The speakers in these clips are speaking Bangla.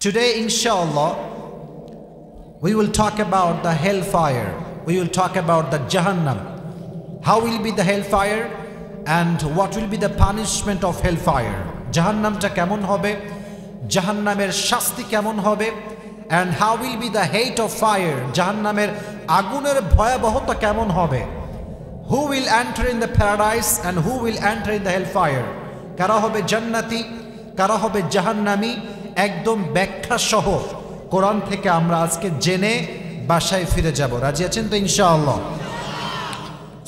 Today, inshallah, we will talk about the hellfire. We will talk about the Jahannam. How will be the hellfire and what will be the punishment of hellfire? Jahannamta kemon hobe? Jahannamer shasti kemon hobe? And how will be the hate of fire? Jahannamer aguner bhayabohota kemon hobe? Who will enter in the paradise and who will enter in the hellfire? Kara hobe jannati, kara hobe jahannami, ekdom ব্যাখ্যা সহ কোরআন থেকে আমরা আজকে জেনে বাসায় ফিরে যাব। রাজি আছেন তো ইনশাআল্লাহ?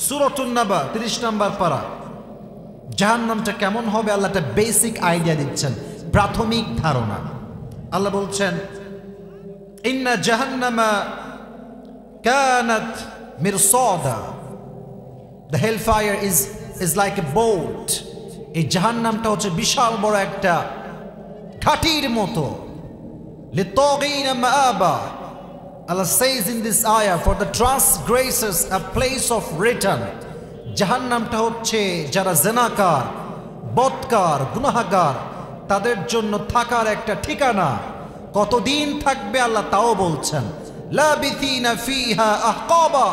সূরাতুন নাবা 30 নম্বর পারা। জাহান্নামটা কেমন হবে আল্লাহ একটা বেসিক আইডিয়া দিচ্ছেন, প্রাথমিক ধারণা। আল্লাহ বলছেন ইন্না জাহান্নামা কানাত মিরসাদা। The hellfire is like a boat. এই জাহান্নামটা হচ্ছে বিশাল বড় একটা খাটির মতো। লিতাগিনা মাআবা। Allah says in this ayah, for the transgressors a place of return. জাহান্নামটা হচ্ছে যারা জিনাকার, বদকার, গুনাহগার তাদের জন্য থাকার একটা ঠিকানা। কতদিন থাকবে আল্লাহ তাও বলছেন। লাবিথিনা ফিহা আহকাবা।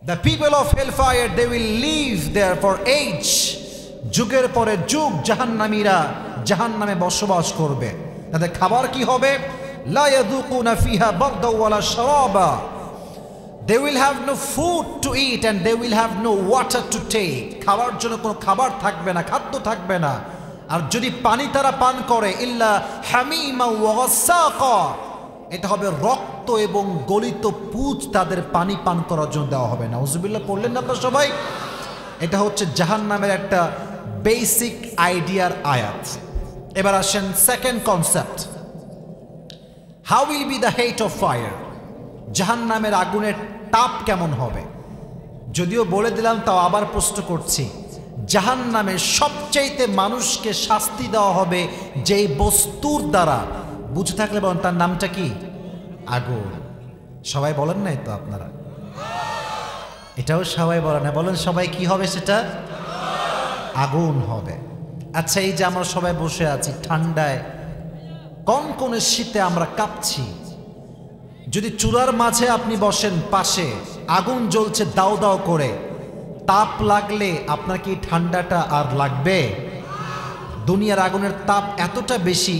The people of hellfire, they will live there for age. যুগের পরে যুগ জাহান্নামীরা জাহান্নামে বসবাস করবে। তাদের খাবার কি হবে? লা ইয়াযুকুনা ফিহা বারদা ওয়ালা শারাবা। They will have no food to eat and they will have no water to take. খাবার জন্য কোনো খাবার থাকবে না, খাদ্য থাকবে না। আর যদি পানি তারা পান করে ইল্লা হামিমা ওয়া গাসাকা, এটা হবে রক্ত এবং গলিত পুঁজ তাদের পানি পান করার জন্য দেওয়া হবে। নাউজুবিল্লাহ পড়লেন না আপনারা সবাই? এটা হচ্ছে জাহান্নামের একটা বেসিক আইডিয়ার আয়াত। এবার আসেন second concept, how will be the hate of fire? জাহান্নামের আগুনের তাপ কেমন হবে? যদিও বলে দিলাম তাও আবার প্রশ্ন করছি, জাহান্নামে সবচাইতে মানুষকে শাস্তি দেওয়া হবে যেই বস্তুর দ্বারা, বুঝে থাকলে বলেন তার নামটা কি? আগুন। সবাই বলেন নাই তো আপনারা? এটাও সবাই বলেন না, বলেন সবাই কি হবে সেটা? আগুন হবে। আচ্ছা, এই যে আমরা সবাই বসে আছি ঠান্ডায়, কনকনে শীতে আমরা কাঁপছি, যদি চুলার মাঝে আপনি বসেন, পাশে আগুন জ্বলছে দাও দাও করে, তাপ লাগলে আপনার কি ঠান্ডাটা আর লাগবে? দুনিয়ার আগুনের তাপ এতটা বেশি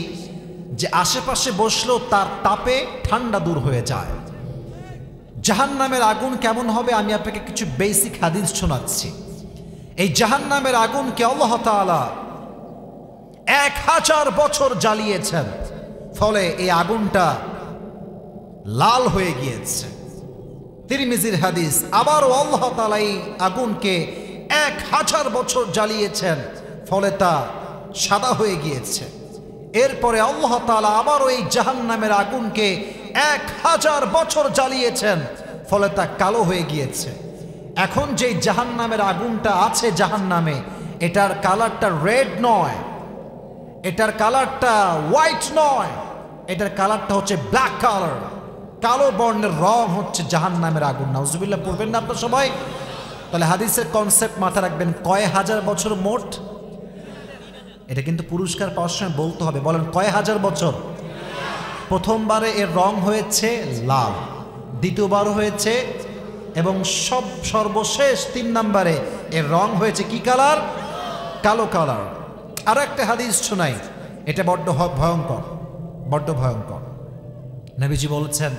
যে আশেপাশে বসলেও তার তাপে ঠান্ডা দূর হয়ে যায়। জাহান্নামের আগুন কেমন হবে আমি আপনাকে কিছু বেসিক হাদিস শোনাচ্ছি। এই জাহান্নামের আগুনকে আল্লাহ তাআলা 1000 বছর জ্বালিয়েছেন, ফলে এই আগুনটা লাল হয়ে গিয়েছে। তিরমিজির হাদিস। আবারও আল্লাহ তাআলা এই আগুনকে 1000 বছর জ্বালিয়েছেন, ফলে তা সাদা হয়ে গিয়েছে। এরপরে আল্লাহ তাআলা আবারও এই জাহান্নামের আগুনকে 1000 বছর জ্বালিয়েছেন, ফলে তা কালো হয়ে গিয়েছে। এখন যে জাহান্নামের আগুনটা আছে জাহান্নামে, এটার কালারটা রেড নয়, এটার কালারটা হোয়াইট নয়, এটার কালারটা হচ্ছে ব্ল্যাক কালার। কালো বর্ণের রং হচ্ছে জাহান্নামের আগুন। নাউজুবিল্লাহ পড়বেন না আপনারা সবাই? তাহলে হাদিসের কনসেপ্ট মাথা রাখবেন, কয় হাজার বছর মোট? এটা কিন্তু পুরস্কার পাওয়ার সময় বলতে হবে। বলেন কয় হাজার বছর? প্রথমবারে এর রং হয়েছে লাল, দ্বিতীয়বার হয়েছে এবং সর্বশেষ 3 নম্বরে এর রং হয়েছে কি কালার? কালো কালার। আর একটা হাদিস শোনাই, এটা বড্ড ভয়ঙ্কর, বড্ড ভয়ঙ্কর। নবীজি বলেছেন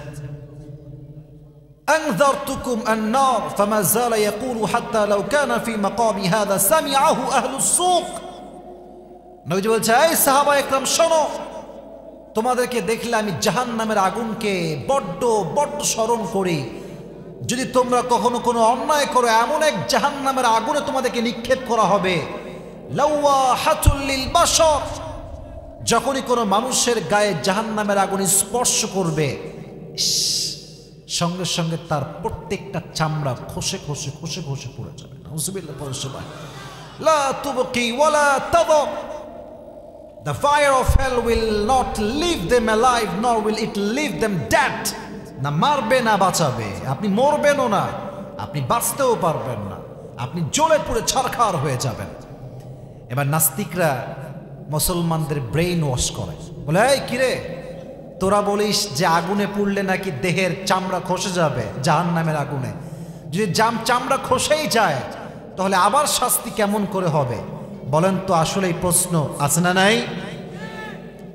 আনযারতুকুম আন-নার ফামা যালা ইয়াকুলু হাত্তা লাউ কানা ফি মাকামি হাযা সামিআহু আহলুস সুক। নবীজি বলছে, এই সাহাবা একরাম শোনো, তোমাদেরকে দেখলে আমি জাহান্নামের আগুনকে বড্ড বড্ড স্মরণ করি। যদি তোমরা কখনো কোনো অন্যায় করো, এমন এক জাহান্নামের আগুনে তোমাদেরকে নিক্ষেপ করা হবে, লাওয়াহাতুল লিল বাশার, যখনই কোনো মানুষের গায়ে জাহান্নামের আগুন স্পর্শ করবে, সঙ্গে সঙ্গে তার প্রত্যেকটা চামড়া খসে খসে খসে খসে পড়ে যাবে। নাউজুবিল্লাহ পড়ে সবাই। লা তুবকি ওয়ালা তাদর। The fire of hell will not leave them alive, nor will it leave them dead. না মারবে না বাঁচাবে, আপনি মরবেনও না, আপনি বাঁচতেও পারবেন না, আপনি জ্বলে পুড়ে ছারখার হয়ে যাবেন। এবার নাস্তিকরা মুসলমানদের ব্রেইন ওয়াশ করে, বলে এই কিরে, তোরা বলিস যে আগুনে পুড়লে নাকি দেহের চামড়া খসে যাবে জাহান্নামের আগুনে, যদি চামড়া খসেই যায় তাহলে আবার শাস্তি কেমন করে হবে? বলেন তো, আসলে এই প্রশ্ন আছে না নাই?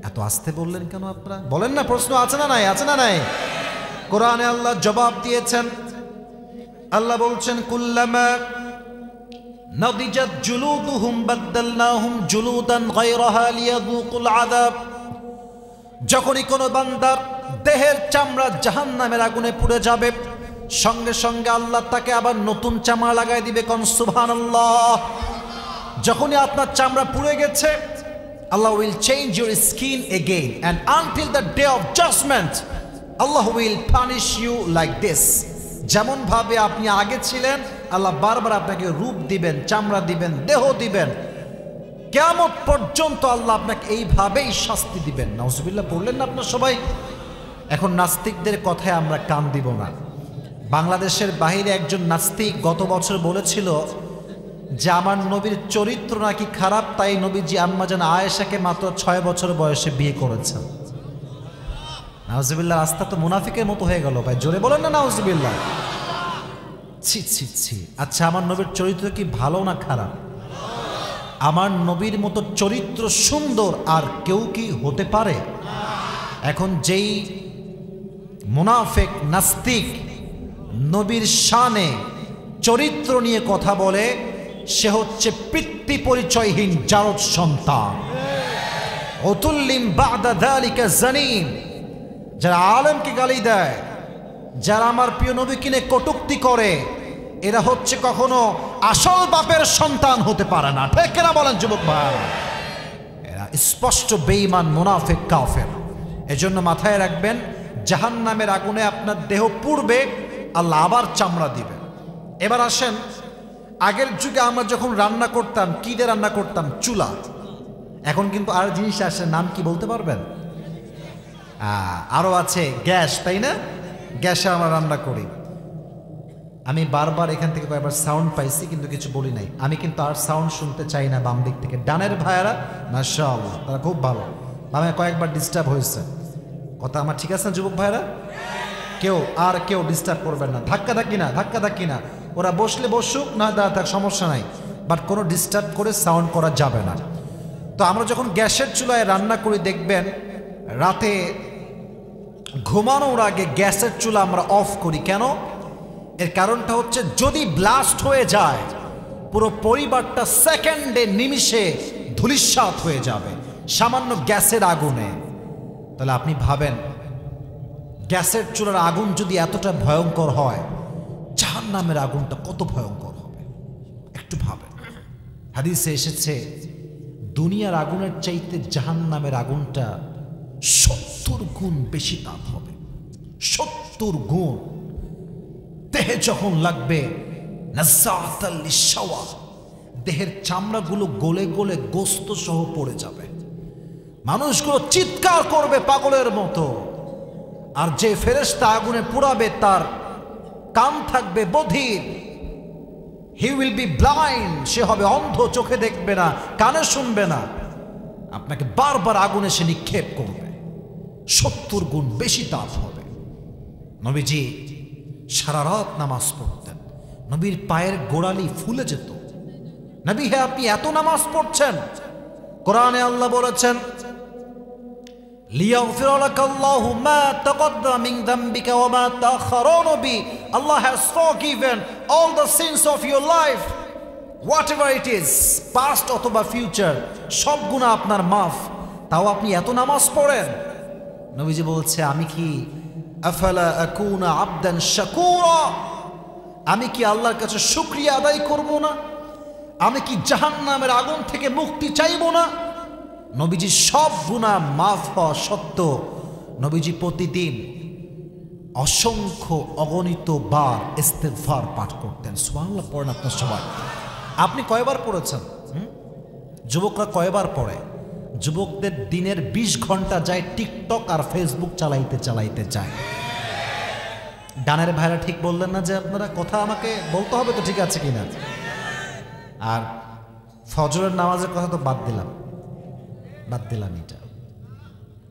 এত আস্তে বললেন কেন আপনারা? বলেন না, প্রশ্ন আছে না নাই? আছে না নাই? কোরআনে আল্লাহ জবাব দিয়েছেন। আল্লাহ বলছেন, কুল্লামা নাদিজাত জুলুদুহুম বাদদালনাহুম জুলুদান গায়রাহা লিয়াযুকুল আযাব। যখনই কোনো বান্দার দেহের চামড়া জাহান্নামের আগুনে পুড়ে যাবে, সঙ্গে সঙ্গে আল্লাহ তাকে আবার নতুন চামড়া লাগাই দিবে। কোন সুবহানাল্লাহ। যখনই আপনার চামড়া পুড়ে গেছে, Allah will change your skin again, and until the day of judgment Allah will punish you like this. যেমন ভাবে আপনি আগে ছিলেন, আল্লাহ বারবার আপনাকে রূপ দিবেন, চামড়া দিবেন, দেহ দিবেন, কিয়ামত পর্যন্ত আল্লাহ আপনাকে এইভাবেই শাস্তি দিবেন। নাউজুবিল্লাহ পড়লেন না আপনার সবাই? এখন নাস্তিকদের কথায় আমরা কান দিব না। বাংলাদেশের বাইরে একজন নাস্তিক গত বছর বলেছিল যে আমার নবীর চরিত্র নাকি খারাপ, তাই নবীজি আম্মাজান আয়েশাকে মাত্র 6 বছর বয়সে বিয়ে করেছেন। নাউজুবিল্লাহ, রাস্তা তো মুনাফিকের মতো হয়ে গেল ভাই, জোরে বলেন না নাউজুবিল্লাহ। ছি ছি ছি। আচ্ছা, আমার নবীর চরিত্র কি ভালো না খারাপ? আমার নবীর মতো চরিত্র সুন্দর আর কেউ কি হতে পারে? এখন যেই মুনাফিক নাস্তিক নবীর শানে চরিত্র নিয়ে কথা বলে, সে হচ্ছে পিতৃ পরিচয়হীন জারদ সন্তান। উতুল্লিম বাদা যালিকা জানিম। যারা আলেমকে গালি দেয়, যারা আমার প্রিয় নবীকে নিয়ে কটূক্তি করে, এরা হচ্ছে কখনো আসল বাপের সন্তান হতে পারে না। ঠিক কিনা বলেন যুবক ভাই? এরা স্পষ্ট বেঈমান, মুনাফিক, কাফের। এজন্য মাথায় রাখবেন, জাহান্নামের আগুনে আপনার দেহ পুড়বে, আল্লাহ আবার চামড়া দিবে। এবার আসেন, আগের যুগে আমরা যখন রান্না করতাম, কি দিয়ে রান্না করতাম? চুলা। এখন কিন্তু আর জিনিস আসে, নাম কি বলতে পারবেন? আরও আছে গ্যাস, তাই না? গ্যাসে আমরা রান্না করি। আমি বারবার এখান থেকে কয়েকবার সাউন্ড পাইছি, কিন্তু কিছু বলি নাই। আমি কিন্তু আর সাউন্ড শুনতে চাই না। বাম দিক থেকে ডানের ভাইয়ারা মাশাআল্লাহ, তারা খুব ভালো। বামে কয়েকবার ডিস্টার্ব হয়েছে। কথা আমার ঠিক আছে না যুবক ভাইরা? কেউ ডিস্টার্ব করবেন না। ধাক্কা ধাক্কি না। ওরা বসলে বসুক, না দাঁড়া থাক, সমস্যা নাই, বাট কোনো ডিস্টার্ব করে সাউন্ড করা যাবে না। তো আমরা যখন গ্যাসের চুলায় রান্না করি, দেখবেন রাতে ঘুমানোর আগে গ্যাসের চুলা আমরা অফ করি। কেন? এর কারণটা হচ্ছে, যদি ব্লাস্ট হয়ে যায়, পুরো পরিবারটা সেকেন্ডে, নিমিষে ধূলিসাৎ হয়ে যাবে সামান্য গ্যাসের আগুনে। তাহলে আপনি ভাবেন, গ্যাসের চুলার আগুন যদি এতটা ভয়ঙ্কর হয়, জাহান্নামের আগুনটা কত ভয়ঙ্কর হবে একটু ভাবেন। হাদিসে এসেছে, দুনিয়ার আগুনের চাইতে জাহান্নামের আগুনটা 70 গুণ বেশি তাপ হবে। 70 গুণ। দেহে যখন লাগবে, নাযাআতাল লিশাওয়া, দেহের চামড়াগুলো গলে গলে গোস্ত সহ পড়ে যাবে। মানুষগুলো চিৎকার করবে পাগলের মতো। আর যে ফেরেশতা আগুনে পোড়াবে, তার কান থাকবে বধির। He will be blind. সে হবে অন্ধ, চোখে দেখবে না, কানে শুনবে না। আপনাকে বারবার আগুনে সে নিক্ষেপ করবে। 70 গুণ বেশি তাপ হবে। নবীজি সারা রাত নামাজ পড়তেন। নবীর পায়ের গোড়ালি ফুলে যেত। নবী, হে আপনি এত নামাজ পড়ছেন? কোরআনে আল্লাহ বলেছেন, লিয়াগফির লাকাল্লাহু মা তাকাদ্দামা মিন যামবিকা ওয়া মা তাআখারা। নবী, Allah has forgiven all the sins of your life, whatever it is, past অথবা ফিউচার, সব গুনাহ আপনার মাফ। তাও আপনি এত নামাজ পড়েন? নবীজি বলছে, আমি কি আফালা আকুনা আবদান শাকুরা, আমি কি আল্লাহর কাছে শুকরিয়া আদায় করব না? আমি কি জাহান্নামের আগুন থেকে মুক্তি চাইব না? নবীজি সব গুনাহ মাফ হওয়া সত্ত্বেও নবীজি প্রতিদিন অসংখ্য অগণিত বার ইস্তেগফার পাঠ করতেন। সুবহানাল্লাহ পড়েন আপনার সবাই। আপনি কয়বার পড়েছেন? যুবকরা কয়বার পড়ে? যুবকদের দিনের 20 ঘন্টা যায় টিকটক আর ফেসবুক চালাইতে চালাইতে যায়। ডানের ভাইরা ঠিক বললেন না যে আপনারা? কথা আমাকে বলতে হবে তো, ঠিক আছে কিনা? আর ফজরের নামাজের কথা তো বাদ দিলাম এটা।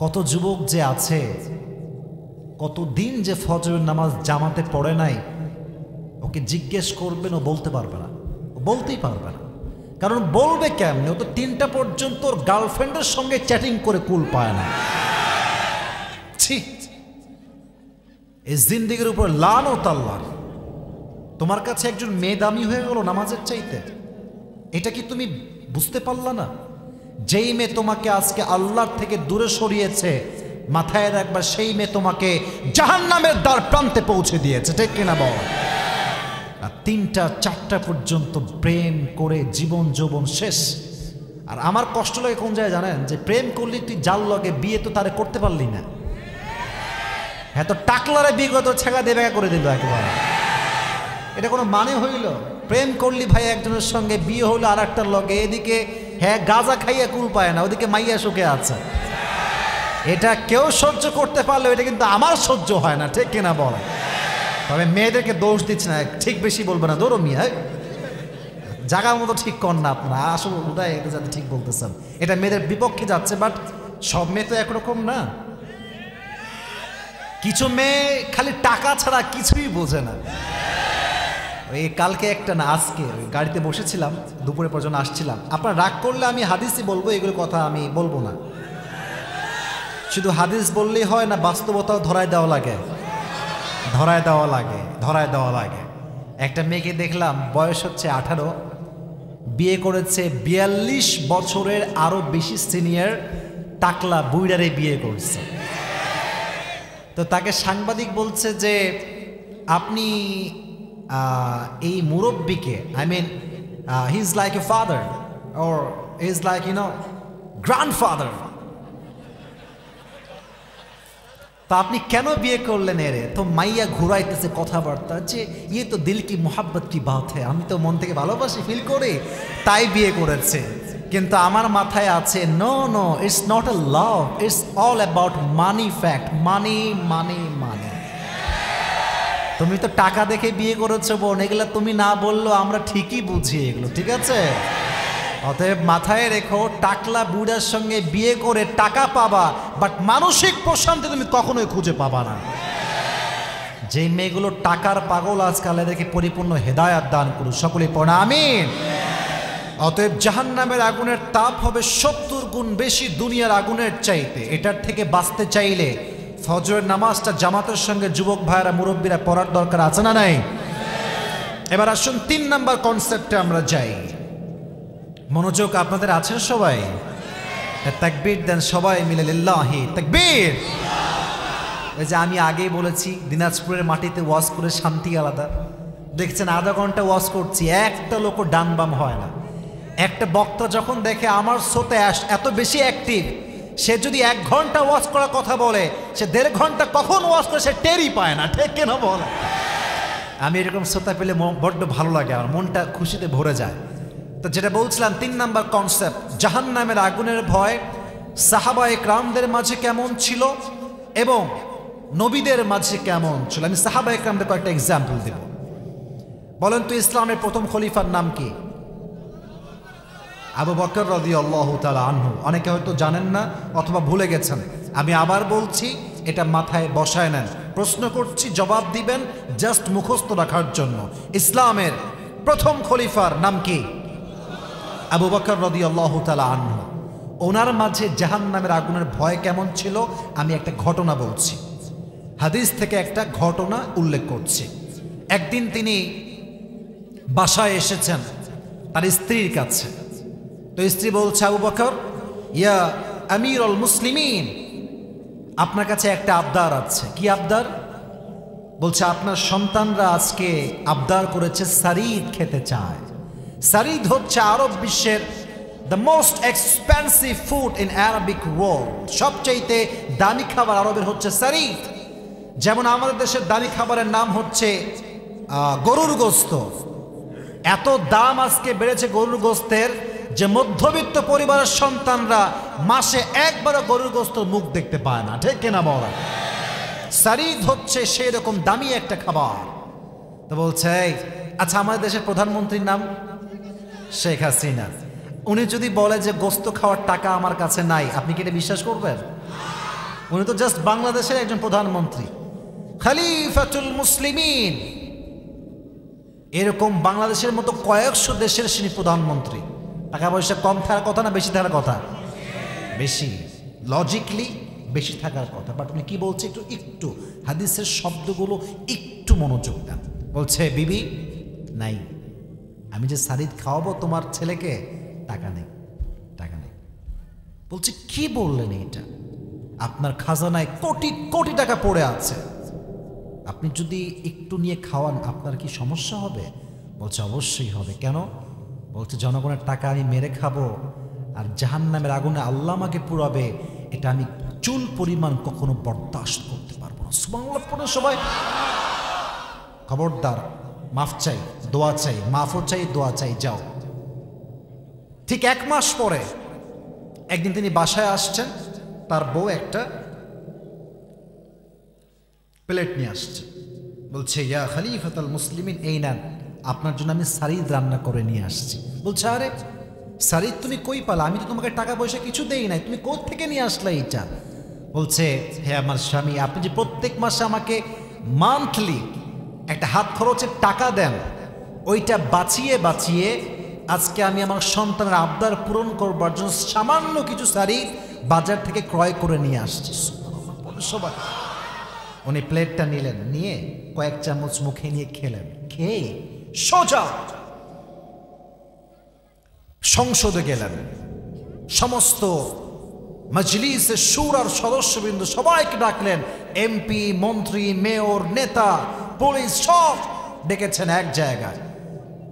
কত যুবক যে আছে কতদিন যে ফজরের নামাজ জামাতে পড়ে নাই, ওকে জিজ্ঞেস করবেন ও বলতে পারবে না, ও বলতেই পারবে না। কারণ বলবে কেমনে? ও তো 3টা পর্যন্ত ওর গার্লফ্রেন্ডের সঙ্গে চ্যাটিং করে কুল পায় না। ঠিক এই জিন্দিগির উপর লানত আল্লাহর। তোমার কাছে একজন মেয়ে দামি হয়ে গেল নামাজের চাইতে, এটা কি তুমি বুঝতে পারলা না? যেই মেয়ে তোমাকে আজকে আল্লাহর থেকে দূরে সরিয়েছে, মাথায় রাখবা সেই মেয়ে তোমাকে জাহান্নামের দ্বার প্রান্তে পৌঁছে দিয়েছে, ঠিক কিনা বল? আর 3টা 4টা পর্যন্ত প্রেম করে জীবন যৌবন শেষ। আর আমার কষ্ট লাগে কোন জায়গায় জানেন? যে প্রেম করলি তুই জাল লগে, বিয়ে তো তারে করতে পারলি না। হ্যাঁ, তো টাকলারে বিগত ছেঁকা দেবে করে দিল একেবারে। এটা কোনো মানে হইল? প্রেম করলি ভাই একজনের সঙ্গে, বিয়ে হইলো আর একটার লগে, এদিকে হ্যাঁ গাঁজা খাইয়া কুল পায় না, ওদিকে মাইয়া সুখে আছে। এটা কেউ সহ্য করতে পারলো, এটা কিন্তু আমার সহ্য হয় না, ঠিক কিনা বল? তবে মেয়েদেরকে দোষ দিচ্ছে না, ঠিক বেশি বলবে না, ধরো মিয়া জায়গার মতো ঠিক কর না আপনারা, আসলে ওটাই এটা যাতে ঠিক বলতেছেন, এটা মেয়েদের বিপক্ষে যাচ্ছে। বাট সব মেয়ে তো একরকম না। কিছু মেয়ে খালি টাকা ছাড়া কিছুই বোঝে না। এই কালকে একটা না আজকে গাড়িতে বসেছিলাম, দুপুরে পর্যন্ত আসছিলাম। আপনার রাগ করলে আমি হাদিসই বলবো, এগুলো কথা আমি বলবো না। শুধু হাদিস বললেই হয় না, বাস্তবতাও ধরায় দেওয়া লাগে, ধরায় দেওয়া লাগে, ধরায় দেওয়া লাগে। একটা মেয়েকে দেখলাম, বয়স হচ্ছে 18, বিয়ে করেছে 42 বছরের আরো বেশি সিনিয়র টাকলা বুইড়ারে বিয়ে করছে। তো তাকে সাংবাদিক বলছে যে আপনি এই মুরব্বীকে, I mean he is like a father or is like grandfather, তা আপনি কেন বিয়ে করলেন এরে? তো মাইয়া ঘুরাইতেছে কথাবার্তা যে ইয়ে তো দিল কি মোহাব্বত কি বাত হ্যাঁ, আমি তো মন থেকে ভালোবাসি, ফিল করি, তাই বিয়ে করেছে। কিন্তু আমার মাথায় আছে no no, it's not a love, it's all about money, fact, money money money. তুমি তো টাকা দেখে বিয়ে করেছো বোন, এগুলো তুমি না বললেও আমরা ঠিকই বুঝি এগুলো, ঠিক আছে? অতএব মাথায় রেখো, টাকলা বুড়ার সঙ্গে বিয়ে করে টাকা পাবা, বাট মানসিক প্রশান্তি তুমি কখনোই খুঁজে পাবা না। যে মেয়েগুলো টাকার পাগল, আজকাল এদেরকে পরিপূর্ণ হেদায়াত দান করুন, সকলে পড়া আমিন। অতএব জাহান্নামের আগুনের তাপ হবে 70 গুণ বেশি দুনিয়ার আগুনের চাইতে। এটার থেকে বাঁচতে চাইলে ফজরের নামাজটা জামাতের সঙ্গে যুবক ভাইয়েরা, মুরব্বীরা পড়ার দরকার আছে না নাই? এবার আসুন 3 নাম্বার কনসেপ্টে আমরা যাই। মনোযোগ আপনাদের আছেন সবাই? তাকবীর দেন সবাই মিলে, লিল্লাহি তাকবীর। এই যে আমি আগেই বলেছি, দিনাজপুরের মাটিতে ওয়াজ করে শান্তি আলাদা। দেখছেন আধা ঘন্টা ওয়াজ করছি, একটা লোকও ডান বাম হয় না। একটা বক্তা যখন দেখে আমার শ্রোতে এত বেশি অ্যাক্টিভ, সে যদি 1 ঘন্টা ওয়াজ করার কথা বলে, সে 1.5 ঘন্টা কখন ওয়াজ করে সে টেরই পায় না, ঠিক কেন বলে? আমি এরকম শ্রোতা পেলে বড্ড ভালো লাগে, আমার মনটা খুশিতে ভরে যায়। তো যেটা বলছিলাম, 3 নাম্বার কনসেপ্ট, জাহান্নামের আগুনের ভয় সাহাবায়ে কেরামদের মাঝে কেমন ছিল এবং নবীদের মাঝে কেমন ছিল। আমি সাহাবায়ে কেরামদের কয়েকটা এক্সাম্পল দেব। বলেন তো ইসলামের প্রথম খলিফার নাম কি? আবু বকর রাদিয়াল্লাহু তাআলা আনহু। অনেকে হয়তো জানেন না অথবা ভুলে গেছেন, আমি আবার বলছি, এটা মাথায় বসায় নেন। প্রশ্ন করছি, জবাব দিবেন জাস্ট মুখস্থ রাখার জন্য। ইসলামের প্রথম খলিফার নাম কি? আবু বকর রাদিয়াল্লাহু তাআলা আনহু। ওনার মাঝে জাহান্নামের আগুনের ভয় কেমন ছিল আমি একটা ঘটনা বলছি, হাদিস থেকে একটা ঘটনা উল্লেখ করছি। একদিন তিনি বাসায় এসেছেন তার স্ত্রীর কাছে। তো স্ত্রী বলছে, আবু বকর, ইয়া আমিরুল মুসলিমিন, আপনার কাছে একটা আবদার আছে। কি আবদার? বলছে আপনার সন্তানরা আজকে আবদার করেছে সারিদ খেতে চায়। সারিদ হচ্ছে আরব বিশ্বের the most expensive food in Arabic world. সবচাইতে দামি খাবার আরবের হচ্ছে সারিদ। যেমন আমাদের দেশের দামি খাবারের নাম হচ্ছে গরুর গোস্ত। এত দাম আজকে বেড়েছে গরুর গোস্তের যে মধ্যবিত্ত পরিবারের সন্তানরা মাসে একবারও গরুর গোস্তের মুখ দেখতে পায় না, ঠিক কিনা বলা? সারিদ হচ্ছে সেই রকম দামি একটা খাবার। তো বলছে, আচ্ছা আমাদের দেশের প্রধানমন্ত্রীর নাম শেখ হাসিনা। উনি যদি বলে যে গোস্ত খাওয়ার টাকা আমার কাছে নাই, আপনি কি এটা বিশ্বাস করবেন? উনি তো জাস্ট বাংলাদেশের একজন প্রধানমন্ত্রী, খলিফাতুল মুসলিমিন। এরকম বাংলাদেশের মতো কয়েকশো দেশের তিনি প্রধানমন্ত্রী। টাকা পয়সা কম থাকার কথা না বেশি থাকার কথা? বেশি, লজিকলি বেশি থাকার কথা। বাট উনি কি বলছে, একটু হাদিসের শব্দগুলো একটু মনোযোগ দেন। বলছে, বিবি নাই, আমি যে সারিদ খাওয়াবো তোমার ছেলেকে, টাকা নেই, টাকা নেই। বলছে, কি বললেন এটা? আপনার খাজানায় কোটি কোটি টাকা পড়ে আছে, আপনি যদি একটু নিয়ে খাওয়ান আপনার কি সমস্যা হবে? বলছে, অবশ্যই হবে। কেন? বলছে, জনগণের টাকা আমি মেরে খাবো আর জাহান্নামের আগুনে আল্লাহ আমাকে পুরাবে, এটা আমি চুল পরিমাণ কখনো বরদাস্ত করতে পারবো না। সুবহানাল্লাহ পড়ে সবাই। খবরদার, মাফ চাই, দোয়া চাই, মাফও চাই, দোয়া চাই, যাও। ঠিক 1 মাস পরে একদিন তিনি বাসায় আসছেন, তার বউ একটা প্লেট নিয়ে আসছে। বলছে, ইয়া খলিফাতুল মুসলিমিন, এই নেন, আপনার জন্য আমি সারিদ রান্না করে নিয়ে আসছি। বলছে, আরে সারিদ তুমি কই পালা? আমি তো তোমাকে টাকা পয়সা কিছু দেই নাই, তুমি কোথা থেকে নিয়ে আসলে এইটা? বলছে, হে আমার স্বামী, আপনি যে প্রত্যেক মাসে আমাকে মান্থলি একটা হাত খরচের টাকা দেন, ওইটা বাঁচিয়ে বাঁচিয়ে আজকে আমি আমার সন্তানের আবদার পূরণ করবার জন্য সামান্য কিছু সারিদ বাজার থেকে ক্রয় করে নিয়ে আসছি। সবাই উনি প্লেটটা নিলেন, নিয়ে কয়েক চামচ মুখে নিয়ে খেলেন, খেয়ে সোজা সংসদে গেলেন। সমস্ত মজলিসের সুর আর সদস্যবৃন্দ সবাইকে ডাকলেন, এমপি, মন্ত্রী, মেয়র, নেতা, পুলিশ সব ডেকেছেন এক জায়গায়।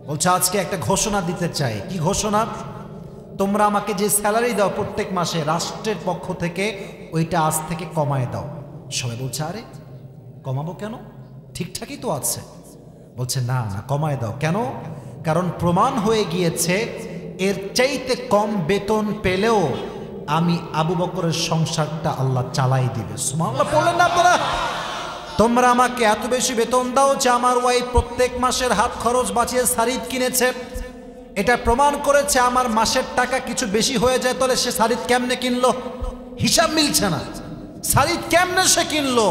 বলছে, আজকে একটা ঘোষণা দিতে চাই। কি ঘোষণা? তোমরা আমাকে যে স্যালারি দাও প্রত্যেক মাসে রাষ্ট্রের পক্ষ থেকে, ওইটা আজ থেকে কমায় দাও। সবাই বলছে, আরে কমাবো কেন? ঠিকঠাকই তো আছে। বলছে, না না, কমায় দাও। কেন? কারণ প্রমাণ হয়ে গিয়েছে এর চাইতে কম বেতন পেলেও আমি আবু বকরের সংসারটা আল্লাহ চালাই দিবে। সুবহানাল্লাহ বললেন না আপনারা? তোমরা আমাকে এত বেশি বেতন দাও যে আমার ওয়াইফ প্রত্যেক মাসের হাত খরচ বাঁচিয়ে সারিদ কিনেছে, এটা প্রমাণ করেছে আমার মাসের টাকা কিছু বেশি হয়ে যায়, তাহলে সে সারিদ কেমনে কিনলো? হিসাব মিলছে না। সারিদ কেমনে সে কিনলো?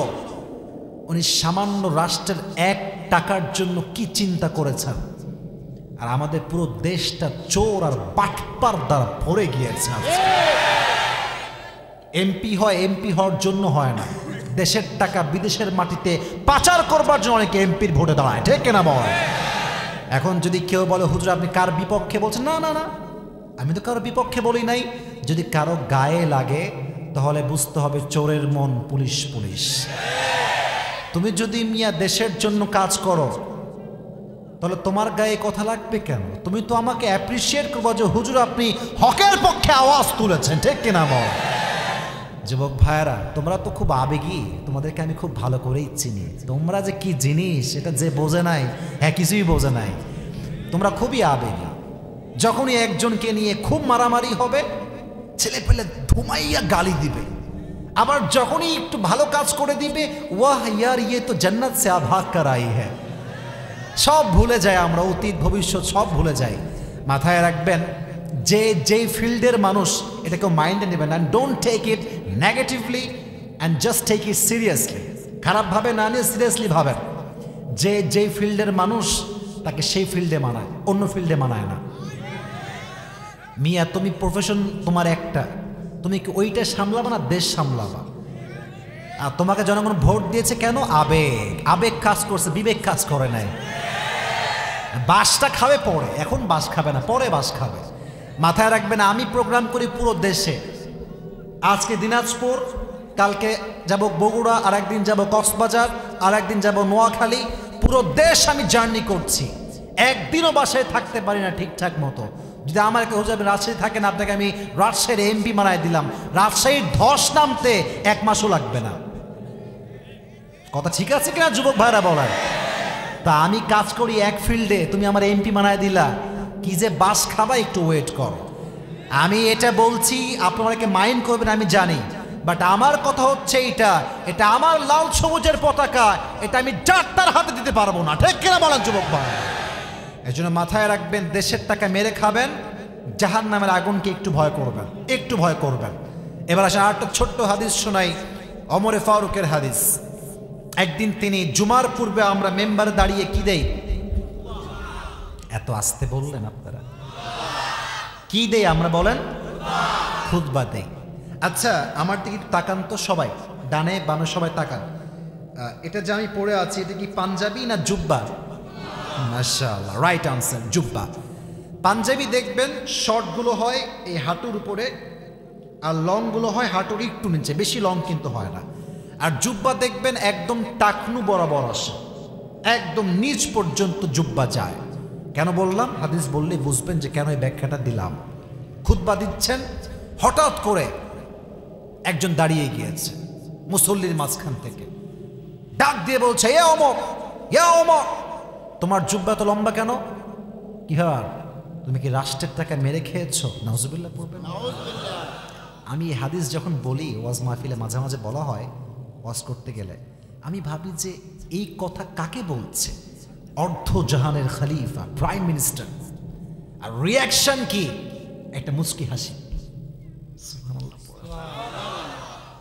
উনি সামান্য রাষ্ট্রের 1 টাকার জন্য কি চিন্তা করেছেন। আর আমাদের পুরো দেশটা চোর আর বাটপার দ্বারা ভরে গিয়েছে। এমপি হয়, এমপি হওয়ার জন্য হয় না, দেশের টাকা বিদেশের মাটিতে পাচার করবার জন্য অনেকে এমপির ভোটে দাঁড়ায়, ঠিক কিনা বল? এখন যদি কেউ বলে, হুজুর আপনি কার বিপক্ষে বলছেন? না না না, আমি তো কারো বিপক্ষে বলি নাই। যদি কারো গায়ে লাগে তাহলে বুঝতে হবে চোরের মন পুলিশ পুলিশ। তুমি যদি মিয়া দেশের জন্য কাজ করো তাহলে তোমার গায়ে কথা লাগবে কেন? তুমি তো আমাকে অ্যাপ্রিসিয়েট করবো যে হুজুর আপনি হকের পক্ষে আওয়াজ তুলেছেন, ঠিক কিনা বল? যুবক ভাইয়েরা, তোমরা তো খুব আবেগী, তোমাদেরকে আমি খুব ভালো করেই চিনি। তোমরা যে কি জিনিস এটা যে বোঝে নাই, হ্যাঁ কিছুই বোঝে নাই। তোমরা খুবই আবেগী। যখনই একজনকে নিয়ে খুব মারামারি হবে, ছেলে পেলে ধুমাইয়া গালি দিবে। আবার যখনই একটু ভালো কাজ করে দিবে, ওয়াহ ইয়ার ইয়ে তো জান্নাত সে আভাগ করাই হ্যাঁ। সব ভুলে যায় আমরা, অতীত ভবিষ্যৎ সব ভুলে যাই। মাথায় রাখবেন, যেই ফিল্ডের মানুষ, এটাকে মাইন্ডে নেবেন, and don't take it negatively and just take it seriously. খারাপভাবে না নিয়ে সিরিয়াসলি ভাবেন। যেই ফিল্ডের মানুষ তাকে সেই ফিল্ডে মানায়, অন্য ফিল্ডে মানায় না। মিয়া তুমি প্রফেশন তোমার একটা, তুমি কি ওইটা সামলাবা না দেশ সামলাবা? আর তোমাকে জনগণ ভোট দিয়েছে কেন? আবেগ কাজ করছে, বিবেক কাজ করে নাই। বাসটা খাবে পরে, এখন বাস খাবে না, পরে বাস খাবে। মাথায় রাখবেন, আমি প্রোগ্রাম করি পুরো দেশে। আজকে দিনাজপুর, কালকে যাব বগুড়া, আর একদিন যাব কক্সবাজার, আর একদিন যাব নোয়াখালী। পুরো দেশ আমি জার্নি করছি, একদিনও বাসায় থাকতে পারি না ঠিকঠাক মতো। যদি আমার কেউ যাবে রাজশাহী থাকেন, আপনাকে আমি রাজশাহীর এমপি বানায় দিলাম, রাজশাহীর ধস নামতে 1 মাসও লাগবে না। কথা ঠিক আছে কিনা যুবক ভাইরা বলার? তা আমি কাজ করি এক ফিল্ডে, তুমি আমার এমপি বানায় দিলা, কি যে বাস খাবা, একটু ওয়েট করো। আমি এটা বলছি, আপনাকে মাইন্ড করবেন আমি জানি, বাট আমার কথা হচ্ছে এটা আমার লাল সবুজের পতাকা, এটা আমি ডাক্তার হাতে দিতে পারবো না, ঠিক কিনা বলেন যুবক ভাই? এই জন্য মাথায় রাখবেন, দেশের টাকা মেরে খাবেন, জাহান্নামের আগুনকে একটু ভয় করবেন, একটু ভয় করবেন। এবার আসেন আরেকটা ছোট্ট হাদিস শোনাই। ওমরে ফারুকের হাদিস। একদিন তিনি জুমার পূর্বে আমরা মেম্বারে দাঁড়িয়ে কি দেই? এত আস্তে বললেন আপনারা? কি দেই আমরা বলেন? খুতবা দেই। আচ্ছা আমার দিকে তাকান তো সবাই, ডানে বামে সবাই তাকান। এটা যে আমি পরে আছি এটা কি পাঞ্জাবি না জুব্বা? মাশাআল্লাহ, রাইট আনসার, জুব্বা। পাঞ্জাবি দেখবেন শর্টগুলো হয় এই হাঁটুর উপরে, আর লংগুলো হয় হাঁটুর একটু নিচে, বেশি লং কিন্তু হয় না। আর জুব্বা দেখবেন একদম টাকনু বরাবর আসে, একদম নিচ পর্যন্ত জুব্বা যায়। কেন বললাম? হাদিস বললে বুঝবেন যে কেন এই ব্যাখ্যাটা দিলাম। খুতবা দিচ্ছেন, হঠাৎ করে একজন দাঁড়িয়ে গিয়েছে মুসল্লির মাঝখান থেকে, ডাক দিয়ে বলছে, এ ওমর, এ ওমর, তোমার জুব্বা তো লম্বা কেন? কি হয়, তুমি কি রাষ্ট্রের টাকা মেরে খেয়েছো? নাউজুবিল্লাহ পড়বেন। আমি এই হাদিস যখন বলি ওয়াজ মাহফিলে মাঝে মাঝে বলা হয় ওয়াজ করতে গেলে, আমি ভাবি যে এই কথা কাকে বলছে? অর্ধ জাহানের খলিফা, প্রাইম মিনিস্টার, আর রিয়াকশন কি? একটা মুচকি হাসি।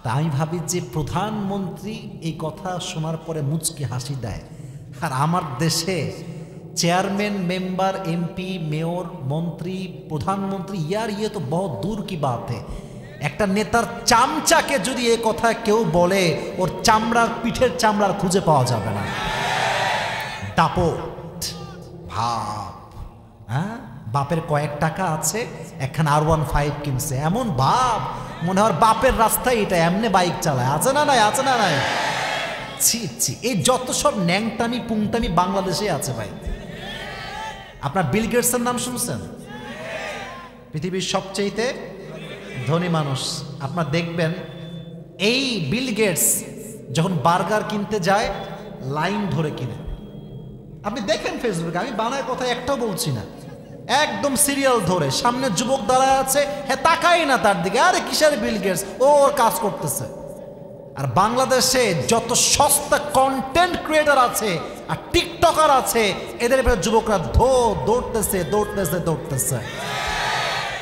তা আমি ভাবি যে প্রধানমন্ত্রী এই কথা শোনার পরে মুচকি হাসি দেয়, আর আমার দেশে চেয়ারম্যান, মেম্বার, এমপি, মেয়র, মন্ত্রী, প্রধানমন্ত্রী, ইয়ার ইয়ে তো বহুত দূর কি বাত है। একটা নেতার চামচাকে যদি এ কথা কেউ বলে, ওর চামড়ার, পিঠের চামড়ার খুঁজে পাওয়া যাবে না। দাপট ভাব, হ্যাঁ, বাপের কয়েক টাকা আছে, একখান R15 কিনছে, এমন ভাব মনে হয় বাপের রাস্তায় এটা, এমনি বাইক চালায়। আছে না নাই? আছে না নাই? ছি ছি, এই যত সব ন্যাংটামি পুংটামি বাংলাদেশে আছে ভাই। আপনার বিল গেটসের নাম শুনছেন? পৃথিবীর সবচেয়ে ধনী মানুষ। আপনার দেখবেন এই বিল গেটস যখন বার্গার কিনতে যায় লাইন ধরে কিনে। আপনি দেখেন ফেসবুকে, আমি বানায় কথা একটাও বলছি না, একদম সিরিয়াল ধরে সামনে যুবক দাঁড়ায় আছে, হ্যাঁ তাকাই না তার দিকে, আরে কিসের বিল গেটস, ও ওর কাজ করতেছে। আর বাংলাদেশে যত সস্তা কন্টেন্ট ক্রিয়েটর আছে আর টিকটকার আছে, এদের ব্যাপারে যুবকরা দৌড়তেছে দৌড়তেছে দৌড়তেছে।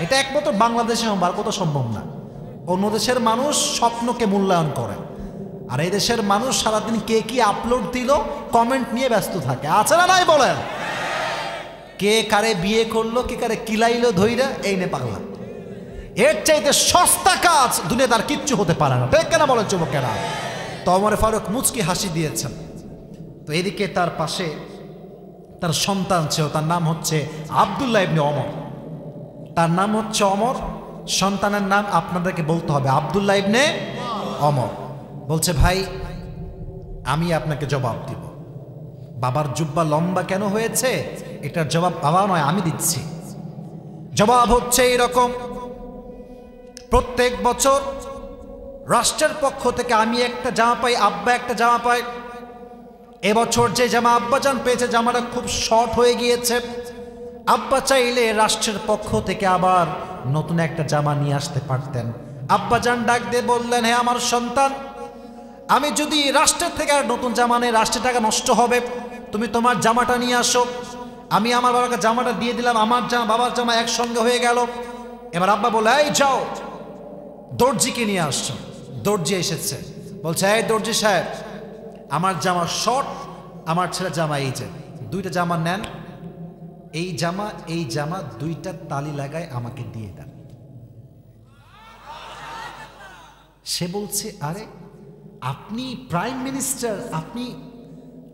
এটা একমাত্র বাংলাদেশে আর কোথাও সম্ভব না। অন্য দেশের মানুষ স্বপ্নকে মূল্যায়ন করে, আর এই দেশের মানুষ সারাদিন কে কি আপলোড দিল কমেন্ট নিয়ে ব্যস্ত থাকে। আছে না নাই বলেন? কে কারে বিয়ে করলো, কে কারে কিলাইলো ধইরা, এই নে পাগলা। এর চাইতে সস্তা কাজ দুনিয়াতে আর কিচ্ছু হতে পারে না, ঠিক কেনা বলেন যুবকেরা? তো ওমরে ফারুক মুচকি হাসি দিয়েছেন। তো এদিকে তার পাশে তার সন্তান ছিল, তার নাম হচ্ছে আব্দুল্লাহ ইবনে ওমর। তার নাম হচ্ছে ওমর, সন্তানের নাম আপনাদেরকে বলতে হবে আব্দুল্লাহ ইবনে ওমর। বলছে, ভাই আমি আপনাকে জবাব দিব। বাবার জুব্বা লম্বা কেন হয়েছে এটার জবাব বাবা নয়, আমি দিচ্ছি। জবাব হচ্ছে এইরকম, প্রত্যেক বছর রাষ্ট্রের পক্ষ থেকে আমি একটা জামা পাই, আব্বা একটা জামা পায়। এবছর যে জামা আব্বাজান পেয়েছে, জামাটা খুব শর্ট হয়ে গিয়েছে। আব্বা চাইলে রাষ্ট্রের পক্ষ থেকে আবার নতুন একটা জামা নিয়ে আসতে পারতেন। আব্বাজান ডাক দিয়ে বললেন, হে আমার সন্তান, আমি যদি রাষ্ট্রের থেকে আর নতুন জামা নেই, রাষ্ট্রের টাকা নষ্ট হবে, তুমি তোমার জামাটা নিয়ে আসো। আমি আমার বাবাকে জামাটা দিয়ে দিলাম, আমার জামা বাবার জামা একসঙ্গে হয়ে গেল। এবার আব্বা বলে, এই যাও দর্জিকে নিয়ে আসছো। দর্জি এসেছে, বলছে, এই দর্জি সাহেব, আমার জামা শর্ট, আমার ছেলে জামা এই যে, দুইটা জামা নেন, এই জামা দুইটা তালি লাগায় আমাকে দিয়ে দেন। সে বলছে, আরে আপনি প্রাইম মিনিস্টার, আপনি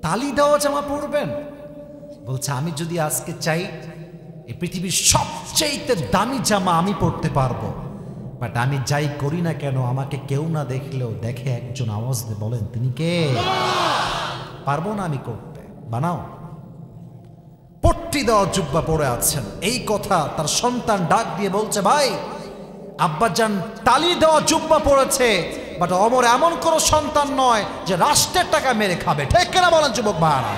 তালি দেওয়া জামা পরবেন? বলছে, আমি যদি আজকে চাই এই পৃথিবীর সবচেয়ে দামি জামা আমি পরতে পারবো, বাট আমি যাই করি না কেন আমাকে কেউ না দেখলেও দেখে একজন আওয়াজ দিয়ে বলেন তিনি কে? পারবো না আমি করতে, বানাও। পট্টি দেওয়া জুব্বা পরে আছেন, এই কথা তার সন্তান ডাক দিয়ে বলছে, ভাই আব্বাজান তালি দেওয়া জুব্বা পড়েছে, বাট ওমর এমন কোন সন্তান নয় যে রাষ্ট্রের টাকা মেরে খাবে, ঠিক কিনা বলেন যুবক ভাইরা?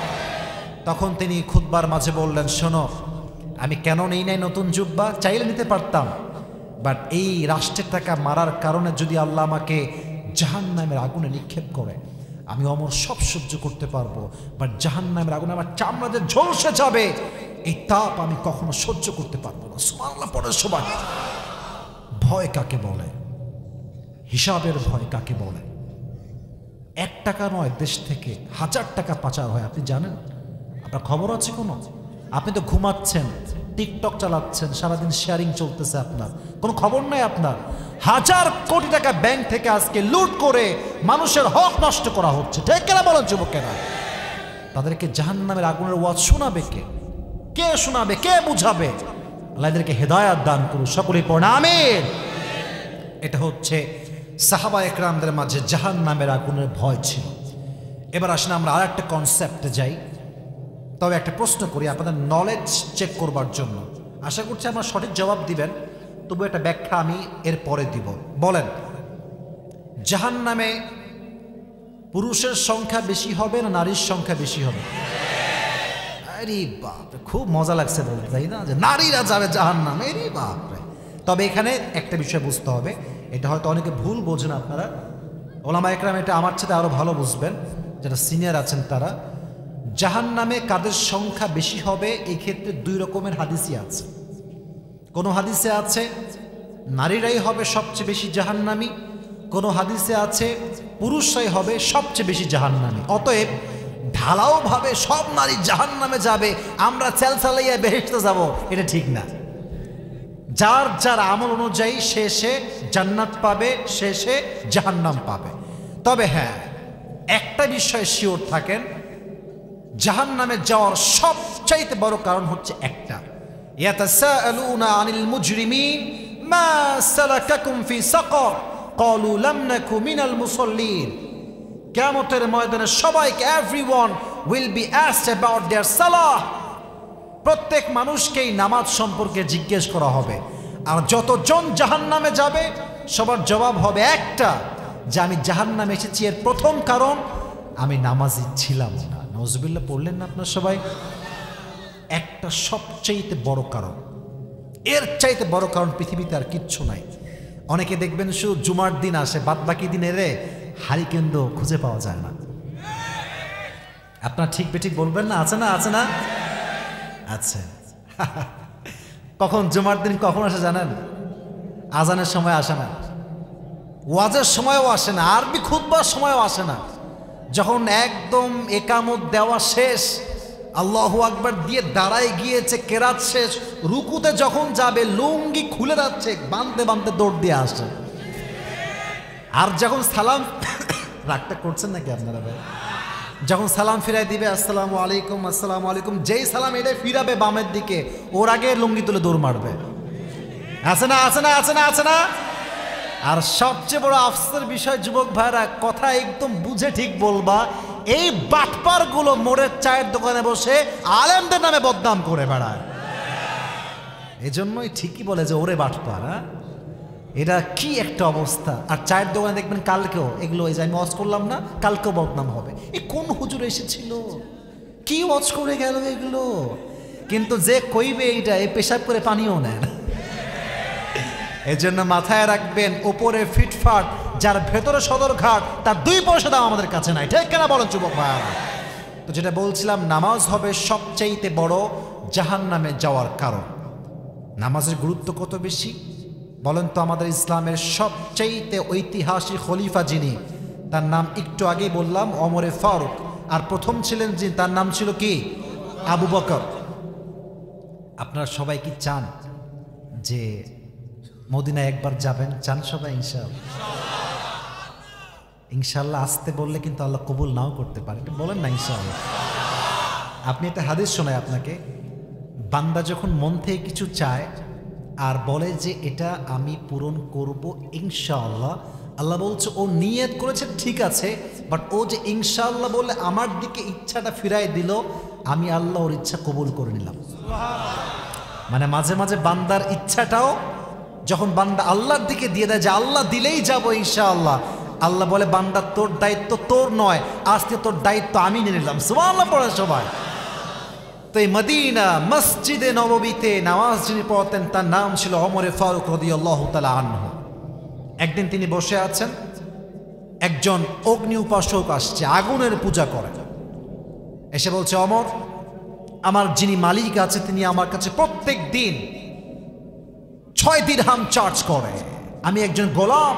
তখন তিনি খুতবার মাঝে বললেন, শোনো, আমি কেন নেই নাই নতুন জুব্বা, চাইলে নিতে পারতাম, বাট এই রাষ্ট্রের টাকা মারার কারণে যদি আল্লাহ আমাকে জাহান্নামের আগুনে নিক্ষেপ করে, আমি ওমর সব সহ্য করতে পারবো, বাট জাহান্নামের আগুনে আমার চামড়াতে ঝলসে যাবে, এই তাপ আমি কখনো সহ্য করতে পারবো না। সুবহানাল্লাহ পড়ে সবাই। ভয় কাকে বলে? হিসাবের ভয় কাকে বলে? 1 টাকা নয়, দেশ থেকে 1000 টাকা পাচার হয়, আপনি জানেন? আপনার খবর আছে কোনো? আপনি তো ঘুমাচ্ছেন, টিকটক চালাচ্ছেন, সারাদিন শেয়ারিং চলতেছে, আপনার কোনো খবর নাই। আপনার 1000 কোটি টাকা ব্যাংক থেকে আজকে লুট করে মানুষের হক নষ্ট করা হচ্ছে, ঠিক কেনা বলেন যুবকেরা? তাদেরকে জাহান্নামের আগুনের ওয়াজ শোনাবে কে? কে শোনাবে, কে বুঝাবে? আল্লাহ এদেরকে হেদায়াত দান করুন, সকলেই পড়েন আমিন। এটা হচ্ছে সাহাবা একরামদের মাঝে জাহান্নামের আগুনের ভয় ছিল। এবার আসেন আমরা আর একটা কনসেপ্টে যাই। তবে একটা প্রশ্ন করি আপনাদের নলেজ চেক করবার জন্য, আশা করছি আপনারা সঠিক জবাব দিবেন, তবু একটা ব্যাখ্যা আমি এর পরে দিব। বলেন, জাহান্নামে পুরুষের সংখ্যা বেশি হবে না নারীর সংখ্যা বেশি হবে? আরে বাপ, খুব মজা লাগছে বলতে, তাই না, যে নারীরা যাবে জাহান্নামে? আরে বাপ রে। তবে এখানে একটা বিষয় বুঝতে হবে, এটা হয়তো অনেকে ভুল বোঝেন আপনারা, ওলামা একরাম এটা আমার সাথে আরো ভালো বুঝবেন, যারা সিনিয়র আছেন তারা। জাহান্নামে কাদের সংখ্যা বেশি হবে এই ক্ষেত্রে 2 রকমের হাদিসই আছে। কোন হাদিসে আছে নারীরাই হবে সবচেয়ে বেশি জাহান্নামী, কোন হাদিসে আছে পুরুষরাই হবে সবচেয়ে বেশি জাহান্নামী। অতএব ঢালাও ভাবে সব নারী জাহান্নামে যাবে, আমরা চালাইয়া বেহেশতে যাব, এটা ঠিক না। যার যার আমল অনুযায়ী সে জান্নাত পাবে, সে জাহান্নাম পাবে। তবে হ্যাঁ, একটা বিষয়ে শিওর থাকেন, জাহান্নামে যাওয়ার সবচাইতে বড় কারণ হচ্ছে একটা, ইয়াতাসাআলুনা আনিল মুজরিমিন মা সালাকাকুম ফি সাকার ক্বালু লাম নাকু মিনাল মুসাল্লিন। কিয়ামতের ময়দানে সবাইকে, everyone will be asked about their সালাহ। প্রত্যেক মানুষকেই নামাজ সম্পর্কে জিজ্ঞেস করা হবে, আর যতজন জাহান্নামে যাবে সবার জবাব হবে একটা, যে আমি জাহান্নামে এসেছি এর প্রথম কারণ আমি নামাজি ছিলাম না। নাউজুবিল্লাহ পড়লেন না আপনার সবাই? একটা সবচাইতে বড় কারণ, এর চাইতে বড় কারণ পৃথিবীতে আর কিচ্ছু নাই। অনেকে দেখবেন শুধু জুমার দিন আসে, বাদ বাকি দিনে রে হারি কেন্দ্র খুঁজে পাওয়া যায় না। আপনার ঠিক বেঠিক বলবেন না? আছে না, আছে না? আচ্ছা, কখন জুমার দিন কখন আসে জানেন? আজানের সময় আসে না, ওয়াজের সময়ও আসে না, আরবি খুতবার সময়ও আসে না। যখন একদম একামত দেওয়া শেষ, আল্লাহু আকবার দিয়ে দাঁড়ায় গিয়েছে, কেরাত শেষ, রুকুতে যখন যাবে লুঙ্গি খুলে যাচ্ছে, বাঁধতে বাঁধতে দৌড় দিয়ে আসে। আর যখন সালাম, রাগটা করছেন নাকি আপনারা ভাই? যখন সালাম ফিরাই দিবে, আসসালামু আলাইকুম, আসসালামু আলাইকুম, যেই সালাম এটা ফিরাবে বামের দিকে, ওর আগে লুঙ্গি তুলে দৌড় মারবে। আছে না, আছে না, আছে না, আছে না? আর সবচেয়ে বড় আফসোসের বিষয় যুবক ভাইরা, কথা একদম বুঝে ঠিক বলবা, এই বাটপার গুলো মোড়ের চায়ের দোকানে বসে আলেমদের নামে বদনাম করে বেড়ায়। এজন্যই ঠিকই বলে যে ওরে বাটপার। এটা কি একটা অবস্থা। আর চায়ের দোকানে দেখবেন কালকেও এগুলো, এই যে আমি ওয়াজ করলাম না, কালকেও বদনাম হবে, এ কোন হুজুর এসেছিল, কি ওয়াজ করে গেল এগুলো। কিন্তু যে কইবে এইটা, এ পেশাব করে পানিও নেয় না। এজন্য মাথায় রাখবেন, ওপরে ফিটফাট, যার ভেতরে সদরঘাট, তার 2 পয়সা দাম আমাদের কাছে নাই, ঠিক কেনা বলেন যুবক ভাইরা? তো যেটা বলছিলাম, নামাজ হবে সবচাইতে বড় জাহান্নামে যাওয়ার কারণ। নামাজের গুরুত্ব কত বেশি বলেন তো? আমাদের ইসলামের সবচাইতে ঐতিহাসিক খলিফা যিনি, তার নাম একটু আগেই বললাম ওমরে ফারুক, আর প্রথম ছিলেন যিনি, তার নাম ছিল কি? আবু বকর। আপনারা সবাই কি চান যে মদিনায় একবার যাবেন? চান সবাই? ইনশাআল্লাহ, ইনশাআল্লাহ। আসতে বললে কিন্তু আল্লাহ কবুল নাও করতে পারে, বলেন না ইনশাআল্লাহ। আপনি একটা হাদিস শোনায় আপনাকে, বান্দা যখন মন থেকে কিছু চায় আর বলে যে এটা আমি পূরণ করব ইনশাআল্লাহ, আল্লাহ বলছে ও নিয়ত করেছে ঠিক আছে, বাট ও যে ইনশাআল্লাহ বলে আমার দিকে ইচ্ছাটা ফিরাই দিল, আমি আল্লাহ ওর ইচ্ছা কবুল করে নিলাম। মানে মাঝে মাঝে বান্দার ইচ্ছাটাও যখন বান্দা আল্লাহর দিকে দিয়ে দেয় যে আল্লাহ দিলেই যাবো ইনশাআল্লাহ, আল্লাহ বলে বান্দা তোর দায়িত্ব তোর নয়, আজকে তোর দায়িত্ব আমি নিয়ে নিলাম। সুবহানাল্লাহ পড়ে সবাই। তো এই মদিনা মসজিদে নববীতে নামাজ যিনি পড়তেন তার নাম ছিল ওমরে ফারুক রাদিয়াল্লাহু তাআলা আনহু। একদিন তিনি বসে আছেন, একজন অগ্নি উপাসক আসছে, আগুনের পূজা করে, এসে বলছে, ওমর, আমার যিনি মালিক আছে তিনি আমার কাছে প্রত্যেক দিন 6 দিরহাম চার্জ করে, আমি একজন গোলাম,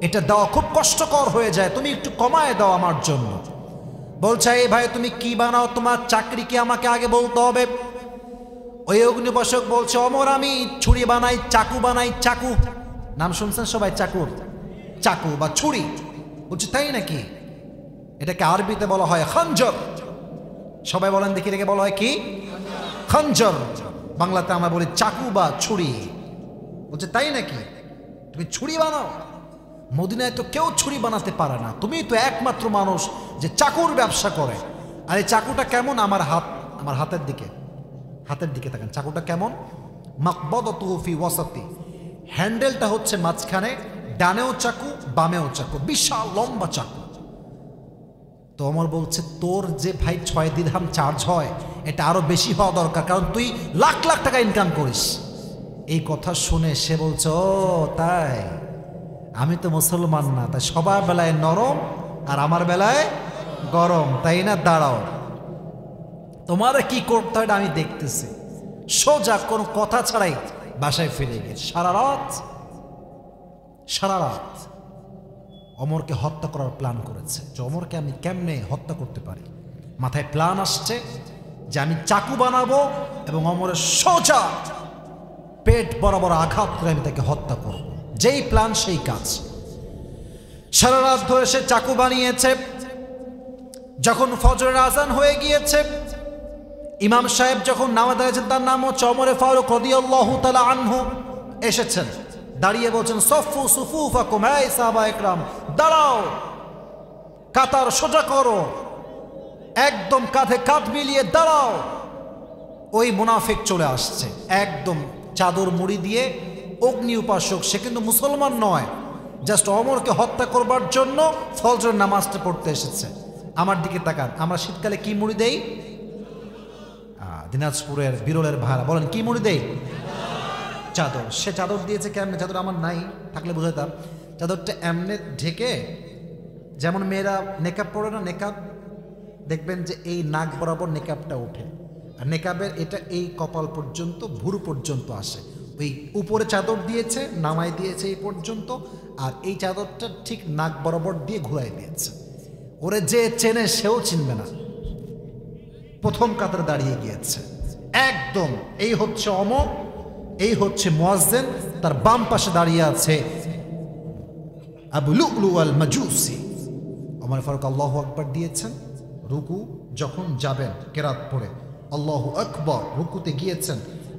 এটা দেওয়া খুব কষ্টকর হয়ে যায়, তুমি একটু কমায় দাও আমার জন্য। বলছে এই ভাই তুমি কি বানাও, তোমার চাকরি কি আমাকে আগে বলতে হবে? ওই অগ্নিবাসক বলছে ওমর আমি ছুরি বানাই, চাকু বানাই। চাকু নাম শুনছেন সবাই, চাকুর, চাকু বা ছুরি। বলছে তাই নাকি? এটাকে আরবিতে বলা হয় খঞ্জর। সবাই বলেন দেখি, এটাকে বলা হয় কি? খঞ্জর। বাংলাতে আমরা বলি চাকু বা ছুরি। বলছে তাই নাকি, তুমি ছুরি বানাও? মদিনায় তো কেউ ছুরি বানাতে পারে না, তুমি তো একমাত্র মানুষ যে চাকুর ব্যবসা করে। আর এই চাকুটা কেমন? আমার হাতের দিকে তাকান, চাকুটা কেমন? মাকবাদাতুহু ফি ওয়াসাতি, হ্যান্ডেলটা হচ্ছে মাঝখানে, ডানেও চাকু বামেও চাকু, বিশাল লম্বা চাকু। তো ওমর বলছে তোর যে ভাই 6 দিরহাম চার্জ হয় এটা আরো বেশি হওয়া দরকার, কারণ তুই লাখ লাখ টাকা ইনকাম করিস। এই কথা শুনে সে বলছে ও তাই, আমি তো মুসলমান না, তাই সবার বেলায় নরম আর আমার বেলায় গরম, তাই না? দাঁড়াও, তোমার কি করতে হয় আমি দেখতেছি। সোজা কোনো কথা ছাড়াই বাসায় ফিরে গেছে। সারা রাত ওমরকে হত্যা করার প্ল্যান করেছে, যে ওমরকে আমি কেমনে হত্যা করতে পারি। মাথায় প্ল্যান আসছে যে আমি চাকু বানাবো এবং ওমরের সোজা পেট বরাবর আঘাত করে আমি তাকে হত্যা করব। যেই প্ল্যান সেই কাজ। সারা রাত ধরে সে চাকু বানিয়েছে। যখন ফজরের আজান হয়ে গিয়েছে, ইমাম সাহেব যখন নামাজ দাঁড়িয়েছেন, তার নাম হচ্ছে ওমর ফারুক রাদিয়াল্লাহু তাআলা আনহু, এসেছেন। দাঁড়িয়ে বলছেন সফু সুফুফাকুম, এই সাহাবা একরাম দাঁড়াও, কাতার সোজা করো, একদম কাঁধে কাঁধ মিলিয়ে দাঁড়াও। ওই মুনাফিক চলে আসছে, একদম চাদর মুড়ি দিয়ে। অগ্নি উপাসক, সে কিন্তু মুসলমান নয়, জাস্ট ওমরকে হত্যা করবার জন্য ফজর নামাজটা পড়তে এসেছে। আমার দিকে তাকান, আমরা শীতকালে কি মুড়ি দেই? দিনাজপুরের বিরলের ভাড়া, বলেন কি মুড়ি দেই? চাদর। সে চাদর দিয়েছে কেমনে? চাদর আমার নাই, থাকলে বুঝাইতাম। চাদরটা এমনে ঢেকে, যেমন মেয়েরা নেকাব পরে না, নেকাব দেখবেন যে এই নাক বরাবর নেকাবটা ওঠে, আর নেকাবের এটা এই কপাল পর্যন্ত, ভুরু পর্যন্ত আসে। ওই উপরে চাদর দিয়েছে, নামাই দিয়েছে এই পর্যন্ত, আর এই চাদরটা ঠিক নাক বরাবর দিয়ে ঘুরাই দিয়েছে। ওরে যে চেনে সেও চিনবে না। প্রথম কাতারে দাঁড়িয়ে গিয়েছে একদম। এই হচ্ছে ওমর, এই হচ্ছে মুয়াজ্জিন, তার বাম পাশে দাঁড়িয়ে আছে আবু লুলু আল মাজুসি। ওমর ফারুক আল্লাহু আকবার দিয়েছেন। রুকু যখন যাবেন কেরাত পড়ে আল্লাহু আকবার, রুকুতে গিয়েছেন,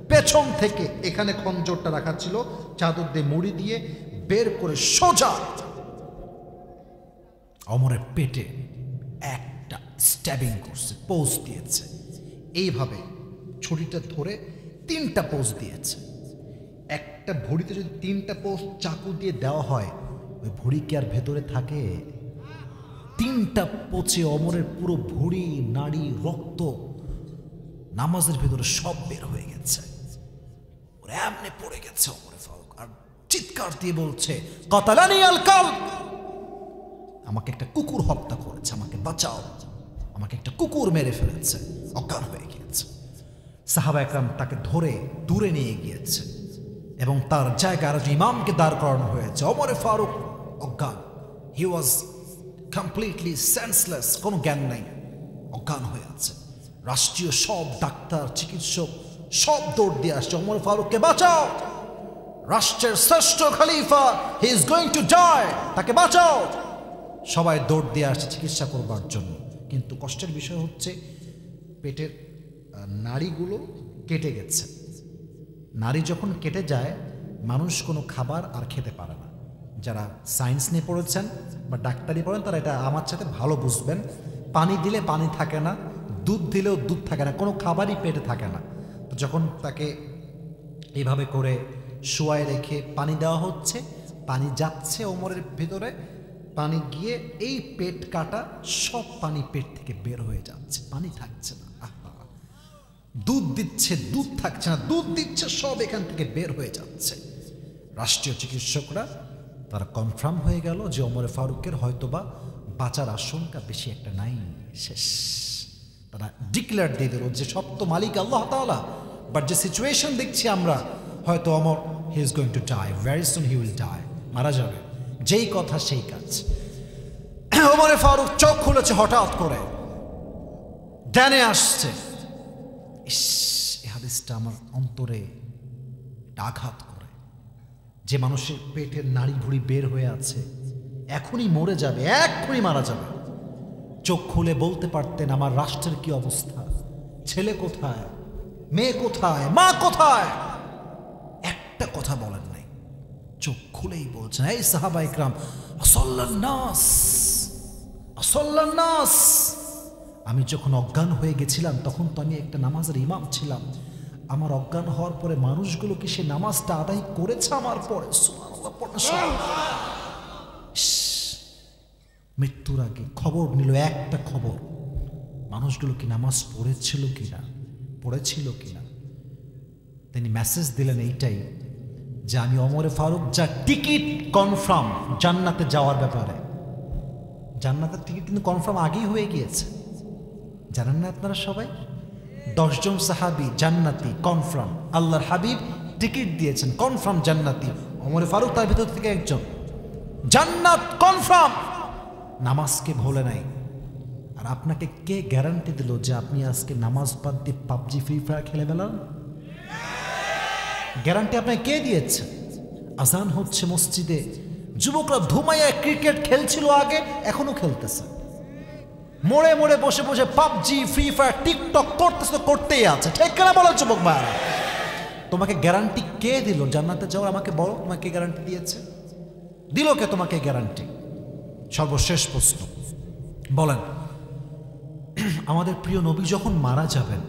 পেছন থেকে এখানে খঞ্জরটা রাখা ছিল, চাদর দিয়ে মুড়ি দিয়ে বের করে সোজা ওমরের পেটে একটা স্ট্যাবিং করছে, পোজ দিয়েছে। এইভাবে ছুরিটা ধরে 3টা পোজ দিয়েছে। একটা ভুঁড়িতে যদি 3টা পোজ চাকু দিয়ে দেওয়া হয়, ওই ভুঁড়ি কি আর ভেতরে থাকে? 3টা পোচে ওমরের পুরো ভুঁড়ি, নাড়ি, রক্ত নামাজের ভেতরে সব বের হয়ে গেছে। ওরা এমনি পড়ে গেছে ওমর ফারুক, আর চিৎকার দিয়ে বলছে কাতালানি আল কালব, আমাকে একটা কুকুর হত্যা করেছে, আমাকে বাঁচাও, আমাকে একটা কুকুর মেরে ফেলেছে। অজ্ঞান হয়ে গিয়েছে। সাহাবা একরাম তাকে ধরে দূরে নিয়ে গিয়েছে এবং তার জায়গায় ইমামকে দাঁড় করানো হয়েছে। ওমর ফারুক অজ্ঞান, হি ওয়াজ কমপ্লিটলি সেন্সলেস, কোনো জ্ঞান নাই, অজ্ঞান হয়ে আছে। রাষ্ট্রীয় সব ডাক্তার, চিকিৎসক সব দৌড় দিয়ে আসছে, ওমর ফারুককে বাঁচাও, রাষ্ট্রের শ্রেষ্ঠ খলিফা, he is going to die, তাকে বাঁচাও। সবাই দৌড় দিয়ে আসছে চিকিৎসা করবার জন্য। কিন্তু কষ্টের বিষয় হচ্ছে পেটের নাড়িগুলো কেটে গেছে। নাড়ি যখন কেটে যায়, মানুষ কোনো খাবার আর খেতে পারে না। যারা সায়েন্স নিয়ে পড়েছেন বা ডাক্তারি পড়েন তারা এটা আমার সাথে ভালো বুঝবেন। পানি দিলে পানি থাকে না, দুধ দিলেও দুধ থাকে না, কোনো খাবারই পেটে থাকে না। তো যখন তাকে এইভাবে করে শোয়ায় রেখে পানি দেওয়া হচ্ছে, পানি যাচ্ছে ওমরের ভিতরে, পানি গিয়ে এই পেট কাটা সব পানি পেট থেকে বের হয়ে যাচ্ছে, পানি থাকছে না। দুধ দিচ্ছে, দুধ থাকছে না, দুধ দিচ্ছে, সব এখান থেকে বের হয়ে যাচ্ছে। রাষ্ট্রীয় চিকিৎসকরা তারা কনফার্ম হয়ে গেল যে ওমর ফারুকের হয়তোবা বাঁচার আশঙ্কা বেশি একটা নাই, শেষ। তারা ডিক্লেয়ার দিয়ে দিল যে সব তো মালিক আল্লাহ তাআলা, বাট যে সিচুয়েশন দেখছি আমরা, হয়তো Omar he is going to die, very soon he will die, মারা যাবে। যেই কথা সেই কাজ। ওমর ফারুক চোখ খুলেছে হঠাৎ করে, ডানে আসছে। ইস, এই হাদিসটা আমার অন্তরে আঘাত করে। যে মানুষের পেটের নাড়ি ভুড়ি বের হয়ে আছে, এখনই মরে যাবে, এক্ষুনি মারা যাবে, চোখ খুলে বলতে পারতেন আমার রাষ্ট্রের কি অবস্থা, ছেলে কোথায়, মেয়ে কোথায়, মা কোথায়, একটা কথা বলেন নাই। চোখ খুলেই বলছেন, এই সাহাবা ইকরাম, আসাল্লান নাস, আসাল্লান নাস। আমি যখন অজ্ঞান হয়ে গেছিলাম তখন তো আমি একটা নামাজের ইমাম ছিলাম। আমার অজ্ঞান হওয়ার পরে মানুষগুলো কি সে নামাজটা আদায় করেছে আমার পরে? সুবহানাল্লাহ, পড়া মৃত্যুর আগে খবর নিল, একটা খবর, মানুষগুলো কি নামাজ পড়েছিল কিনা, পড়েছিল কিনা। তিনি মেসেজ দিলেন এইটাই যে আমি ওমর ফারুক যা টিকিট কনফার্ম জান্নাতে যাওয়ার ব্যাপারে। জান্নাতের টিকিট কিন্তু কনফার্ম আগেই হয়ে গিয়েছে, জানেন না আপনারা সবাই? 10 জন সাহাবী জান্নাতি কনফার্ম, আল্লাহর হাবিব টিকিট দিয়েছেন কনফার্ম জান্নাতি, ওমর ফারুক তার ভিতর থেকে একজন। জান্নাত কনফার্ম, নামাজকে ভোলে নাই। আর আপনাকে কে গ্যারান্টি দিল যে আপনি আজকে নামাজ বাদ দিয়ে পাবজি ফ্রি ফায়ার খেলে বেলান? গ্যারান্টি আপনাকে কে দিয়েছে? আজান হচ্ছে মসজিদে, যুবকরা ধুমাইয়া ক্রিকেট খেলছিল আগে, এখনো খেলতেছে, মোড়ে মোড়ে বসে বসে পাবজি ফ্রি ফায়ার টিকটক করতেছে, করতেই আছে, ঠিক কেনা বলো যুবক ভাইরা? তোমাকে গ্যারান্টি কে দিল জান্নাতে যাওয়ার? আমাকে বলো, তোমাকে গ্যারান্টি দিয়েছে? দিল কে তোমাকে গ্যারান্টি? সর্বশেষ প্রশ্ন, বলেন, আমাদের প্রিয় নবী যখন মারা যাবেন,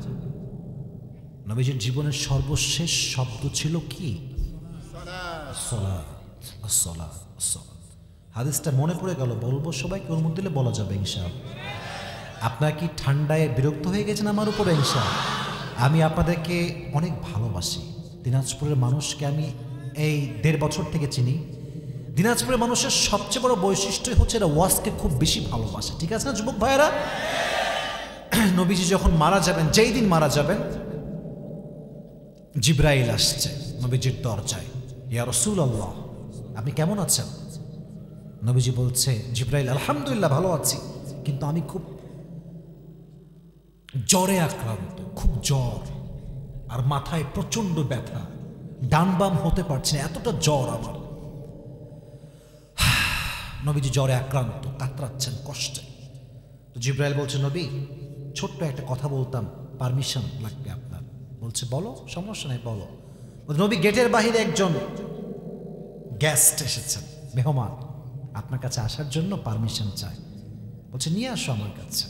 নবীজির জীবনের সর্বশেষ শব্দ ছিল কি? সালাত, সালাত, সালাত। হাদিসটা মনে পড়ে গেল, বলবো সবাইকে, ওর মধ্যে বলা যাবে ইনশাআল্লাহ। আপনারা কি ঠান্ডায় বিরক্ত হয়ে গেছেন আমার উপরে? ইনশাআল্লাহ আমি আপনাদেরকে অনেক ভালোবাসি। দিনাজপুরের মানুষকে আমি এই 1.5 বছর থেকে চিনি। দিনাজপুরের মানুষের সবচেয়ে বড় বৈশিষ্ট্য হচ্ছে এরা ওয়াজকে খুব বেশি ভালোবাসে, ঠিক আছে না যুবক ভাইয়েরা? নবীজি যখন মারা যাবেন, যেই দিন মারা যাবেন, জিবরাইল আসছে নবীজির দরজায়, ইয়া রাসূলুল্লাহ আপনি কেমন আছেন? নবীজি বলছে, জিবরাইল আলহামদুলিল্লাহ ভালো আছি, কিন্তু আমি খুব জ্বরে আক্রান্ত, খুব জ্বর, আর মাথায় প্রচন্ড ব্যথা, ডান বাম হতে পারছে না, এতটা জ্বর আমার। নবীজি জ্বরে আক্রান্ত, কাতরাচ্ছেন কষ্টে। তো জিবরাইল বলছে, নবী ছোট্ট একটা কথা বলতাম, পারমিশন লাগবে আপনার। বলছে, বলো, সমস্যা নেই, বলো। নবী গেটের বাহিরে একজন গেস্ট এসেছেন, মেহমান, আপনার কাছে আসার জন্য পারমিশন চাই। বলছে, নিয়ে আসো আমার কাছে।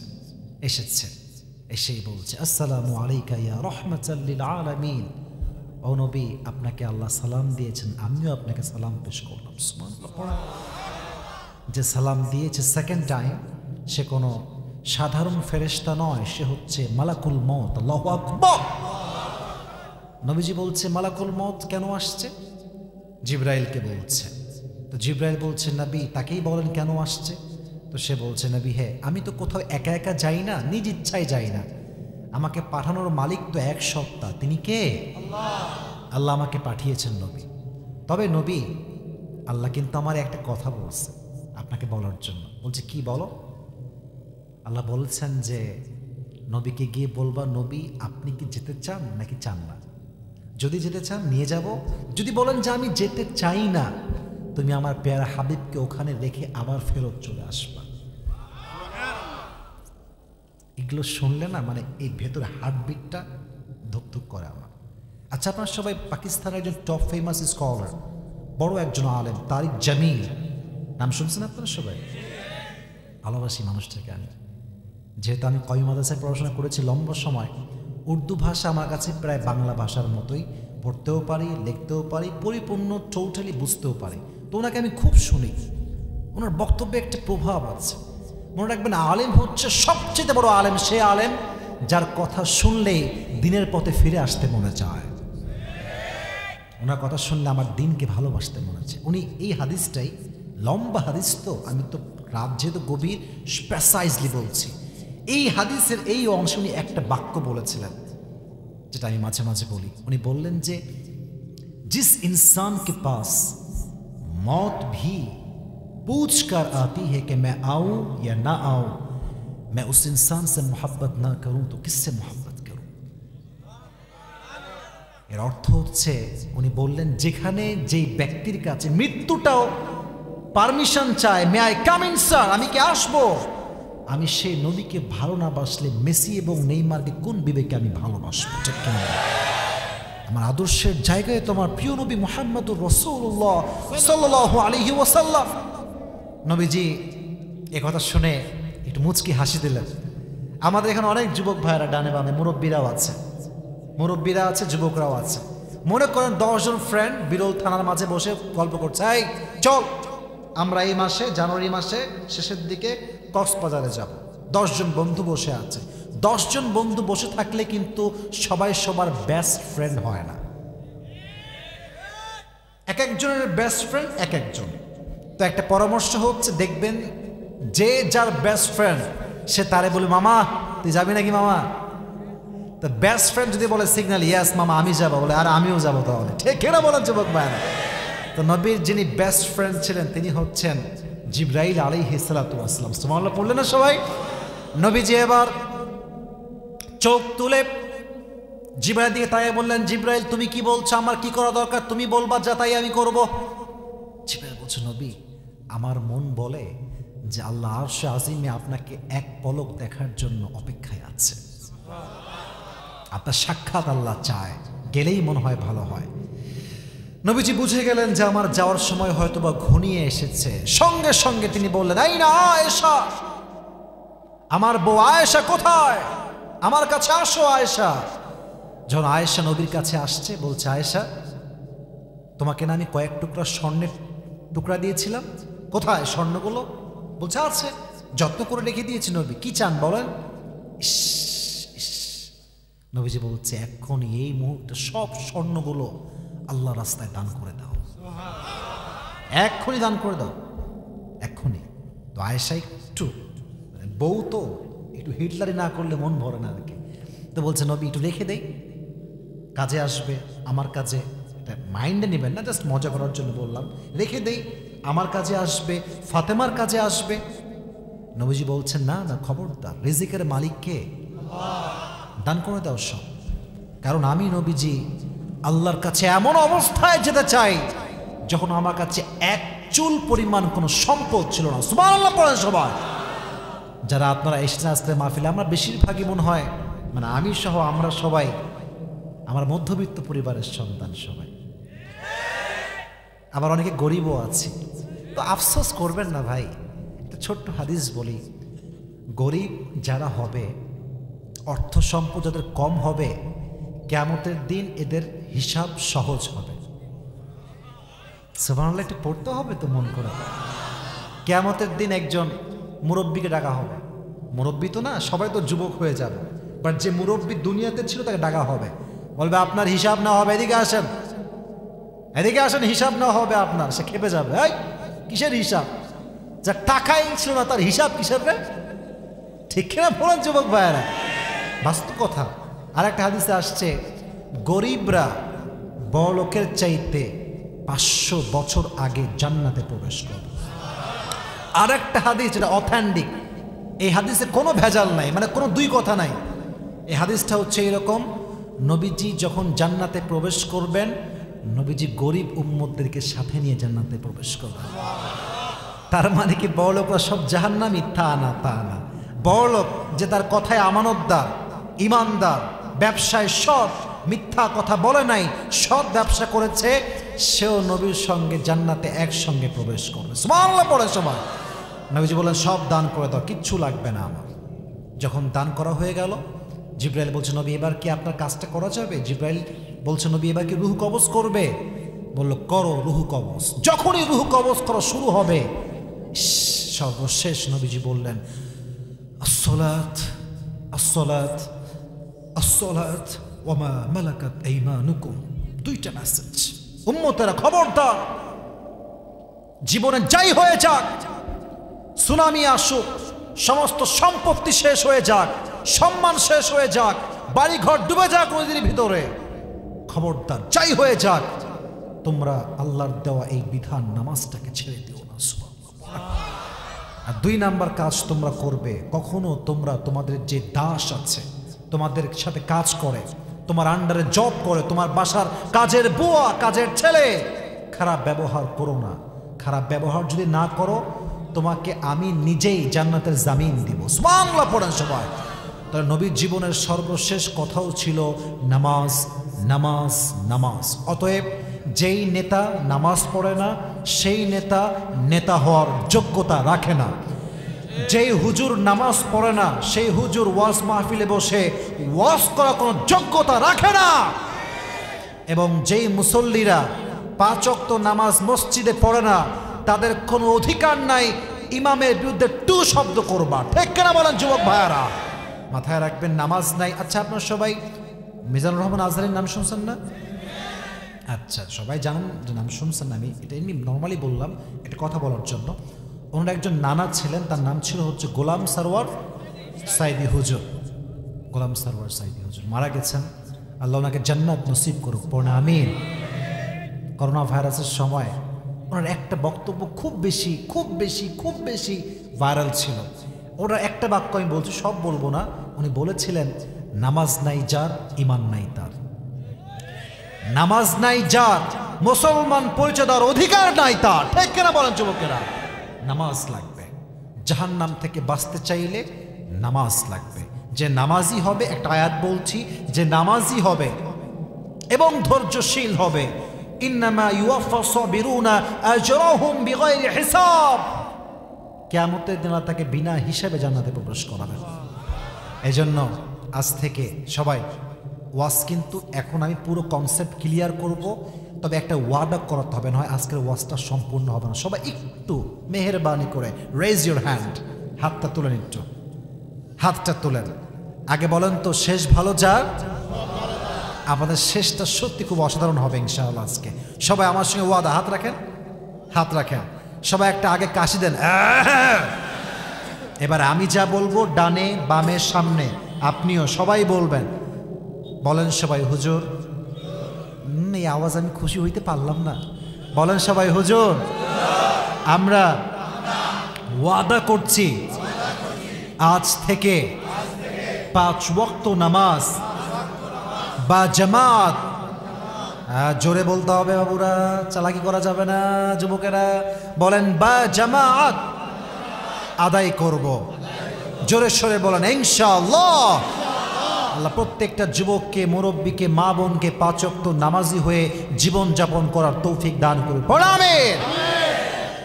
এসেছে, এসেই বলছে, আসসালামু আলাইকা ইয়া রাহমাতাল লিল আলামিন। ও নবী, আপনাকে আল্লাহ সালাম দিয়েছেন, আমিও আপনাকে সালাম পেশ করলাম। সুবহানাল্লাহ। যে সালাম দিয়েছে সেকেন্ড টাইম, সে কোনো সাধারণ ফেরেশতা নয়, সে হচ্ছে মালাকুল মউত। আল্লাহু আকবার। নবীজি বলছে, মালাকুল মউত কেন আসছে? জিবরাইলকে বলছে। তো জিবরাইল বলছে, নবী তাকেই বলেন কেন আসছে। তো সে বলছে, নবী হ্যাঁ, আমি তো কোথাও একা একা যাই না, নিজ ইচ্ছায় যাই না, আমাকে পাঠানোর মালিক তো এক সত্তা, তিনি কে? আল্লাহ আমাকে পাঠিয়েছেন নবী। তবে নবী, আল্লাহ কিন্তু আমার একটা কথা বলছে আপনাকে বলার জন্য। বলছে, কি বলো? আল্লাহ বলছেন যে নবীকে গিয়ে বলবা, নবী আপনি কি যেতে চান নাকি চান না? যদি যেতে চান নিয়ে যাব, যদি বলেন যে আমি যেতে চাই না, তুমি আমার পেয়ারা হাবিবকে ওখানে রেখে আবার ফেরত চলে আসবা। এগুলো শুনলে না মানে এই ভেতরে হার্টবিটটা ধুকধুক করে আমার। আচ্ছা, আপনারা সবাই পাকিস্তানের একজন টপ ফেমাস স্কলার, বড় একজন আলেম, তারিক জামিল নাম শুনছেন আপনারা সবাই? ভালোবাসি মানুষটাকে আমি, যেহেতু আমি কওমি মাদ্রাসায় পড়াশোনা করেছি লম্বা সময়, উর্দু ভাষা আমার কাছে প্রায় বাংলা ভাষার মতোই, পড়তেও পারি, লিখতেও পারি, পরিপূর্ণ টোটালি বুঝতেও পারি। তো ওনাকে আমি খুব শুনি, ওনার বক্তব্যে একটা প্রভাব আছে। মনে রাখবেন, আলেম হচ্ছে সবচেয়ে বড় আলেম সে আলেম যার কথা শুনলেই দিনের পথে ফিরে আসতে মনে চায়। ওনার কথা শুনলে আমার দিনকে ভালোবাসতে মনে চায়। উনি এই হাদিসটাই, লম্বা হাদিস তো, আমি তো রাত যেহেতু গভীর, প্রেসাইজলি বলছি, এই হাদিসের এই অংশে উনি একটা বাক্য বলেছিলেন যেটা আমি মাঝে মাঝে বলি। উনি বললেন যে, जिस इंसान के पास मौत भी पूछ कर आती है कि मैं आऊं या ना आऊं, मैं उस इंसान से मोहब्बत ना करूं तो किससे मोहब्बत करूं। এর অর্থ হচ্ছে উনি বললেন যেখানে যেই ব্যক্তির কাছে মৃত্যুটাও পারমিশন চায়, may I come in sir, আমি কি আসবো, আমি সেই নবীকে ভালো না বাসলে মেসি এবং নেইমারকে কোন বিবেকে আমি ভালোবাসবো? ঠিক কিনা? আমার আদর্শের জায়গায় তোমার প্রিয় নবী মুহাম্মদুর রাসূলুল্লাহ সাল্লাল্লাহু আলাইহি ওয়াসাল্লাম। নবীজি এ কথা শুনে একটু মুচকি হাসি দিলেন। আমাদের এখানে অনেক যুবক ভাইয়েরা ডানে বামে মুরব্বীরাও আছে, যুবকরাও আছে। মনে করেন 10 জন ফ্রেন্ড বিরল থানার মাঝে বসে গল্প করছে, এই চল আমরা এই মাসে জানুয়ারি মাসে শেষের দিকে কক্সবাজারে যাব। 10 জন বন্ধু বসে আছে। 10 জন বন্ধু বসে থাকলে কিন্তু সবাই সবার বেস্ট ফ্রেন্ড হয় না, এক একজনের বেস্ট ফ্রেন্ড এক একজন। তো একটা পরামর্শ হচ্ছে, দেখবেন যে যার বেস্ট ফ্রেন্ড সে তারে বলে, মামা তুই যাবি নাকি মামা? তো বেস্ট ফ্রেন্ড যদি বলে সিগন্যাল, ইয়েস মামা আমি যাবো, বলে আর আমিও যাবো। তাহলে ঠিক কেনা বলেন যুবক ভাইরা? তো নবীর যিনি বেস্ট ফ্রেন্ড ছিলেন তিনি হচ্ছেন জিবরাইল আলাইহিস সালাতু ওয়াস সালাম। সুবহানাল্লাহ পড়লেন না সবাই? নবীজি এবার চোখ তুলে জিবরাইল দিকে তাই বললেন, জিবরাইল তুমি কি বলছো, আমার কি করা দরকার, তুমি বলবা, যা তাই আমি করব। জিবরাইল বলছে, নবী আমার মন বলে যে আল্লাহ আরশে আজিমে আপনাকে এক পলক দেখার জন্য অপেক্ষায় আছে, আপনার সাক্ষাৎ আল্লাহ চায়, গেলেই মনে হয় ভালো হয়। নবীজি বুঝে গেলেন যে আমার যাওয়ার সময় হয়তোবা ঘনিয়ে এসেছে। সঙ্গে সঙ্গে তিনি বললেন, এই না আয়েশা, আমার বউ আয়েশা কোথায়, আমার কাছে আসো আয়েশা। যখন আয়েশা নবীর কাছে আসছে, বলছে, আয়েশা তোমাকে না আমি কয়েক টুকরা স্বর্ণের টুকরা দিয়েছিলাম, কোথায় স্বর্ণগুলো? বলছে আছে, যত্ন করে রেখে দিয়েছি নবী, কি চান বলেন? নবীজি বলছে, এখন এই মুহূর্তে সব স্বর্ণগুলো আল্লাহ রাস্তায় দান করে দাও, এক্ষুনি দান করে দাও, এক্ষুনি। তো আয়েশা একটু বউ তো একটু হিটলারি না করলে মন ভরে না আর কি। তো বলছে, নবী একটু রেখে দেই, কাজে আসবে, আমার কাজে, এটা মাইন্ডে নেবেন না, জাস্ট মজা করার জন্য বললাম, রেখে দেই, আমার কাজে আসবে, ফাতেমার কাজে আসবে। নবীজি বলছেন, না না খবরদার, রিজিকের মালিক কে? দান করে দাও সব। কারণ আমি নবীজি আল্লাহর কাছে এমন অবস্থায় যেতে চাই যখন আমার কাছে এক চুল পরিমাণ কোনো সম্পদ ছিল না। সুবহানাল্লাহ পড়েন সবাই। যারা আপনারা এসেছেন আজকে মাহফিলে, আমরা বেশিরভাগই মনে হয়, মানে আমি সহ আমরা সবাই আমার মধ্যবিত্ত পরিবারের সন্তান সবাই, আবার অনেকে গরিবও আছে। তো আফসোস করবেন না ভাই, একটা ছোট্ট হাদিস বলি, গরিব যারা হবে, অর্থ সম্পদ যাদের কম হবে, কিয়ামতের দিন এদের হিসাব সহজ হবে। সুবহানাল্লাহ একটু পড়তে হবে তো মন করে। কিয়ামতের দিন একজন মুরব্বীকে ডাকা হবে, মুরব্বী তো না, সবাই তো যুবক হয়ে যাবে, বাট যে মুরব্বী দুনিয়াতে ছিল তাকে ডাকা হবে, বলবে আপনার হিসাব না হবে, এদিকে আসেন, এদিকে আসেন, হিসাব না হবে আপনার। সে খেপে যাবে, এই কিসের হিসাব, যার টাকাই ছিল না তার হিসাব কিসের রে? ঠিক কিনা বলেন যুবক ভাইয়েরা? বাস্তব কথা। আর একটা হাদিসে আসছে, গরিবরা বড় লোকের চাইতে 500 বছর আগে জান্নাতে প্রবেশ করবে। আর একটা হাদিস যেটা অথেন্টিক, এই হাদিসে কোনো ভেজাল নাই, মানে কোনো দুই কথা নাই। এই হাদিসটা হচ্ছে এরকম, নবীজি যখন জান্নাতে প্রবেশ করবেন, নবীজি গরিব উম্মতদেরকে সাথে নিয়ে জান্নাতে প্রবেশ করবেন। তার মানে কি বড়লোকরা সব জাহান্নামী? তা না, তা না। বড়লোক যে তার কথায় আমানতদার, ইমানদার, ব্যবসায় সৎ, মিথ্যা কথা বলে নাই, সৎ ব্যবসা করেছে, সেও নবীর সঙ্গে জান্নাতে একসঙ্গে প্রবেশ করবে। সুবহানাল্লাহ পড়ে সবাই। নবীজি বলেন, সব দান করে দাও, কিচ্ছু লাগবে না আমার। যখন দান করা হয়ে গেল, জিবরাইল বলছে, নবী এবার কি আপনার কাজটা করা যাবে? জিবরাইল বলছে, নবী এবার কি রুহ কবজ করবে? বলল, করো রুহ কবজ। যখনই রুহ কবজ করা শুরু হবে, সর্বশেষ নবীজি বললেন, আসসালাত আসসালাত আসসালাত ওয়া মা মালাকাত আইমানুকুম। দুইটা মেসেজ, উম্মতেরা খবরদার, জীবনে যাই হয়ে যাক, সুনামি আসুক, সমস্ত সম্পত্তি শেষ হয়ে যাক, সম্মান শেষ হয়ে যাক, বাড়িঘর ডুবে যাক নদীর ভিতরে, খবরদার যাই হয়ে যাক, তোমরা আল্লাহর দেওয়া এই বিধান নামাজটাকে ছেড়ে দিও না। সুবহানাল্লাহ। আর 2 নাম্বার কাজ তোমরা করবে, কখনো তোমরা তোমাদের যে দাস আছে, তোমাদের সাথে কাজ করে, তোমার আন্ডারে জব করে, তোমার বাসার কাজের বুয়া, কাজের ছেলে, খারাপ ব্যবহার করো না। খারাপ ব্যবহার যদি না করো, তোমাকে আমি নিজেই জান্নাতের জামিন দিব। সুবহানাল্লাহ পড়েন সবাই। তাহলে নবীর জীবনের সর্বশেষ কথাও ছিল নামাজ, নামাজ, নামাজ। অতএব যেই নেতা নামাজ পড়ে না, সেই নেতা নেতা হওয়ার যোগ্যতা রাখে না। যেই হুজুর নামাজ পড়ে না, সেই হুজুর ওয়াজ মাহফিলে বসে ওয়াজ করার কোনো যোগ্যতা রাখে না। এবং যেই মুসল্লিরা 5 ওয়াক্ত নামাজ মসজিদে পড়ে না, তাদের কোনো অধিকার নাই ইমামের বিরুদ্ধে টু শব্দ করবার। ঠিক কেনা বলেন যুবক ভাইয়ারা? মাথায় রাখবেন, নামাজ নাই। আচ্ছা, আপনার সবাই মিজানুর রহমান আজহারের নাম শুনছেন না? আচ্ছা, সবাই জানেন যে নাম শুনছেন না। আমি এটা এমনি নর্মালি বললাম, এটা কথা বলার জন্য। ওনার একজন নানা ছিলেন, তার নাম ছিল হচ্ছে গোলাম সরওয়ার সাইদি হুজুর। গোলাম সরওয়ার সাইদি হুজুর মারা গেছেন। আল্লাহ ওনাকে জান্নাত নসিব করুক, পড়না আমিন। করোনা ভাইরাসের সময় ওনার একটা বক্তব্য খুব বেশি খুব বেশি খুব বেশি ভাইরাল ছিল। ওনার একটা বাক্য আমি বলছি, সব বলবো না। উনি বলেছিলেন, নামাজ নাই যার, ইমান নাই তার। নামাজ নাই যার, মুসলমান পরিচয় দেওয়ার অধিকার নাই তার। ঠিক কিনা বলেন যুবকেরা? নামাজ লাগবে। জাহান্নাম থেকে বাঁচতে চাইলে নামাজ লাগবে। যে নামাজি হবে, একটা আয়াত বলছি, যে নামাজি হবে এবং ধৈর্যশীল হবে, ইন্নামা ইউওয়াফাস সাবিরুনা আজরাহুম বিগাইরি হিসাব, কিয়ামতের দিন তাকে বিনা হিসাবে জান্নাতে প্রবেশ করাবেন। এজন্য আজ থেকে সবাই ওয়াজ, কিন্তু এখন আমি পুরো কনসেপ্ট ক্লিয়ার করব, তবে একটা ওয়াদা করাতে হবে, নয় আজকের ওয়াজটা সম্পূর্ণ হবে না। সবাই একটু মেহেরবানি করে রেজ ইউর হ্যান্ড, হাতটা তুলেন, একটু হাতটা তুলেন। আগে বলেন তো, শেষ ভালো যার। আমাদের শেষটা সত্যি খুব অসাধারণ হবে ইনশাআল্লাহ আজকে। সবাই আমার সঙ্গে ওয়াদা, হাত রাখেন, হাত রাখেন। সবাই একটা আগে কাশি দেন। এবার আমি যা বলবো, ডানে বামে সামনে আপনিও সবাই বলবেন। বলেন সবাই, হুজুর। এই আওয়াজ আমি খুশি হইতে পারলাম না। বলেন সবাই, হুজুর। আমরা ওয়াদা করছি, আজ থেকে 5 ওয়াক্ত নামাজ বা জামাত, জোরে বলতে হবে বাবুরা, চালাকি করা যাবে না যুবকেরা। বলেন, বা জামাত আদায় করব। জোরে সরে বলেন ইনশাআল্লাহ। আল্লাহ প্রত্যেকটা যুবককে, মুরব্বীকে, মা বোনকে 5 ওয়াক্ত নামাজি হয়ে জীবন যাপন করার তৌফিক দান করুন। আমিন।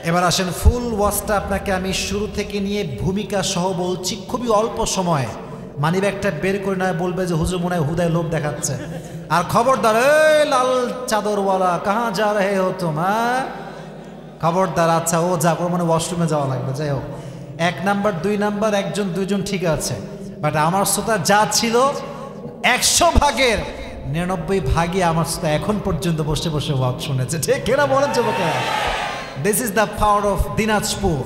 এবার আসেন, ফুল ওয়াজটা আপনাকে আমি শুরু থেকে নিয়ে ভূমিকা সহ বলছি, খুবই অল্প সময়। মানিব্যাগটা বের করে না, বলবে যে হুজুর মনে হয় হুদায় লোভ দেখাচ্ছে। আর খবরদার, এই লাল চাদরওয়ালা কাহা যা রে হো তুম, খবরদার। আচ্ছা, ও যা করে, মানে ওয়াশরুমে যাওয়া লাগবে। যাই হোক, 1 নাম্বার 2 নাম্বার, 1 2জন ঠিক আছে, বাট আমার শ্রোতা যা ছিল 100 ভাগের 99 ভাগই আমার শ্রোতা এখন পর্যন্ত বসে বসে ওয়াজ শুনেছে। ঠিক কেনা বলেন যুবকেরা? This is the power of Dinajpur.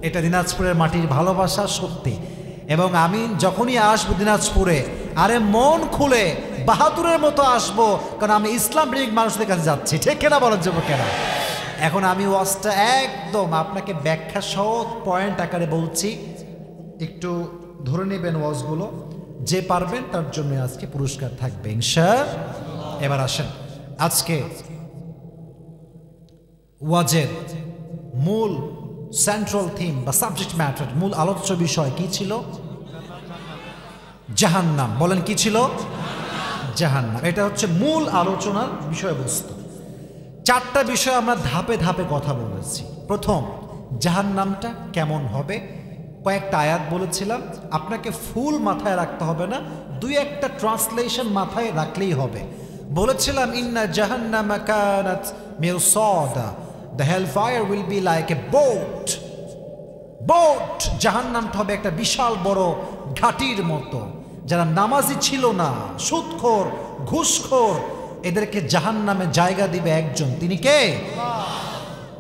এটা দিনাজপুরের মাটির ভালোবাসা, শক্তি। এবং আমি যখনই আসবো দিনাজপুরে, আরে মন খুলে বাহাদুরের মতো আসবো, কারণ আমি ইসলাম প্রেমিক মানুষদের কাছে যাচ্ছি। ঠিক কেনা বলেন যুবকেরা? এখন আমি ওয়াজটা একদম আপনাকে ব্যাখ্যা সহ পয়েন্ট আকারে বলছি, একটু ধরে নেবেন ওয়াজগুলো। যে পারবেন তার জন্য আজকে পুরস্কার থাকবে ইনশাআল্লাহ। এবার আসেন, আজকে ওয়াজের মূল সেন্ট্রাল থিম বা সাবজেক্ট ম্যাটার, মূল আলোচ্য বিষয় কি ছিল? জাহান্নাম। বলেন, কি ছিল? জাহান্নাম। এটা হচ্ছে মূল আলোচনার বিষয়বস্তু। 4টা বিষয় আমরা ধাপে ধাপে কথা বলেছি। প্রথম, জাহান্নামটা কেমন হবে, কয়েকটা আয়াত বলেছিলাম। আপনাকে ফুল মাথায় রাখতে হবে না, 2-1টা ট্রান্সলেশন মাথায় রাখলেই হবে। বলেছিলাম, ইন্না জাহান্নামা কানাত মিরসাদা, the hellfire will be like a boat. Boat, জাহান্নামটা হবে একটা বিশাল বড় ঘাটির মতো। যারা নামাজি ছিল না, সুদখোর, ঘুষখোর, এদেরকে জাহান্নামে জায়গা দিবে একজন, তিনি কে?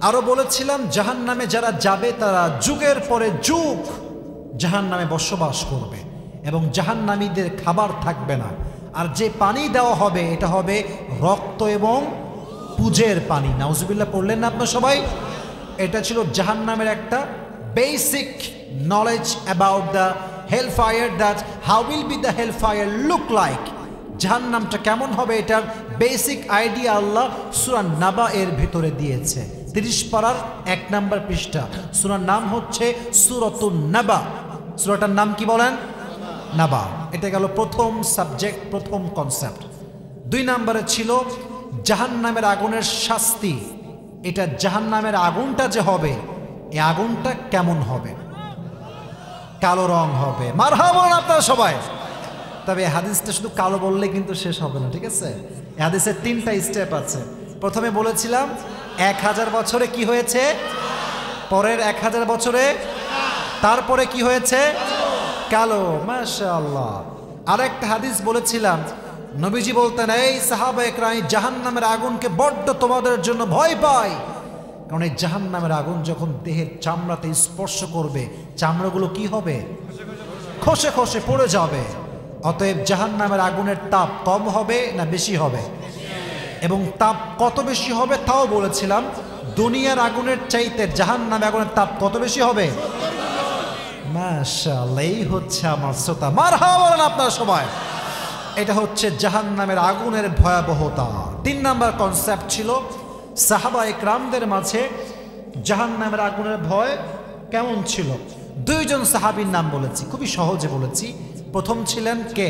আরো বলেছিলাম, জাহান্নামে যারা যাবে তারা যুগের পরে যুগ জাহান্নামে বসবাস করবে এবং জাহান্নামীদের খাবার থাকবে না। আর যে পানি দেওয়া হবে, এটা হবে রক্ত এবং পুজের পানি। নাউজুবিল্লাহ পড়লেন না আপনার সবাই? এটা ছিল জাহান্নামের একটা basic knowledge about the hellfire, that how will be the hellfire look like, জাহান্নামটা কেমন হবে, এটার বেসিক আইডিয়া আল্লাহ সূরা নাবা এর ভিতরে দিয়েছে। 30 পারার 1 নম্বর পৃষ্ঠা। সূরার নাম হচ্ছে সূরাতুন নাবা। সূরাটার নাম কি বলেন? নাবা। এটা গেল প্রথম সাবজেক্ট, প্রথম কনসেপ্ট। 2 নম্বরে ছিল জাহান্নামের আগুনের শাস্তি। এটা জাহান্নামের আগুনটা যে হবে, এই আগুনটা কেমন হবে? কালো রং হবে। মারহাবা আপনারা সবাই। তবে হাদিসটা শুধু কালো বললে কিন্তু শেষ হবে না, ঠিক আছে? হাদিসের 3টা স্টেপ আছে। প্রথমে বলেছিলাম 1000 বছরে কি হয়েছে, পরের 1000 বছরে, তারপরে কি হয়েছে? কালো। মাশাআল্লাহ। আরেকটা হাদিস বলেছিলাম, নবীজি বলতেন, এই সাহাবা একরাম, জাহান্নামের আগুনকে বড্ড তোমাদের জন্য ভয় পাই, কারণ এই জাহান্নামের আগুন যখন দেহের চামড়াতে স্পর্শ করবে, চামড়াগুলো কি হবে? খসে খসে পড়ে যাবে। অতএব জাহান্নামের আগুনের তাপ কম হবে না বেশি হবে? এবং তাপ কত বেশি হবে তাও বলেছিলাম, দুনিয়ার আগুনের চাইতে জাহান্নামের আগুনের তাপ কত বেশি হবে? মাশাআল্লাহ, এই হচ্ছে আমার শ্রোতা। মারহাবা বলেন আপনারা সবাই। এটা হচ্ছে জাহান্নামের আগুনের ভয়াবহতা। 3 নম্বর কনসেপ্ট ছিল সাহাবা একরামদের মাঝে জাহান্নামের আগুনের ভয় কেমন ছিল। 2 জন সাহাবীর নাম বলেছি, খুবই সহজে বলেছি। প্রথম ছিলেন কে?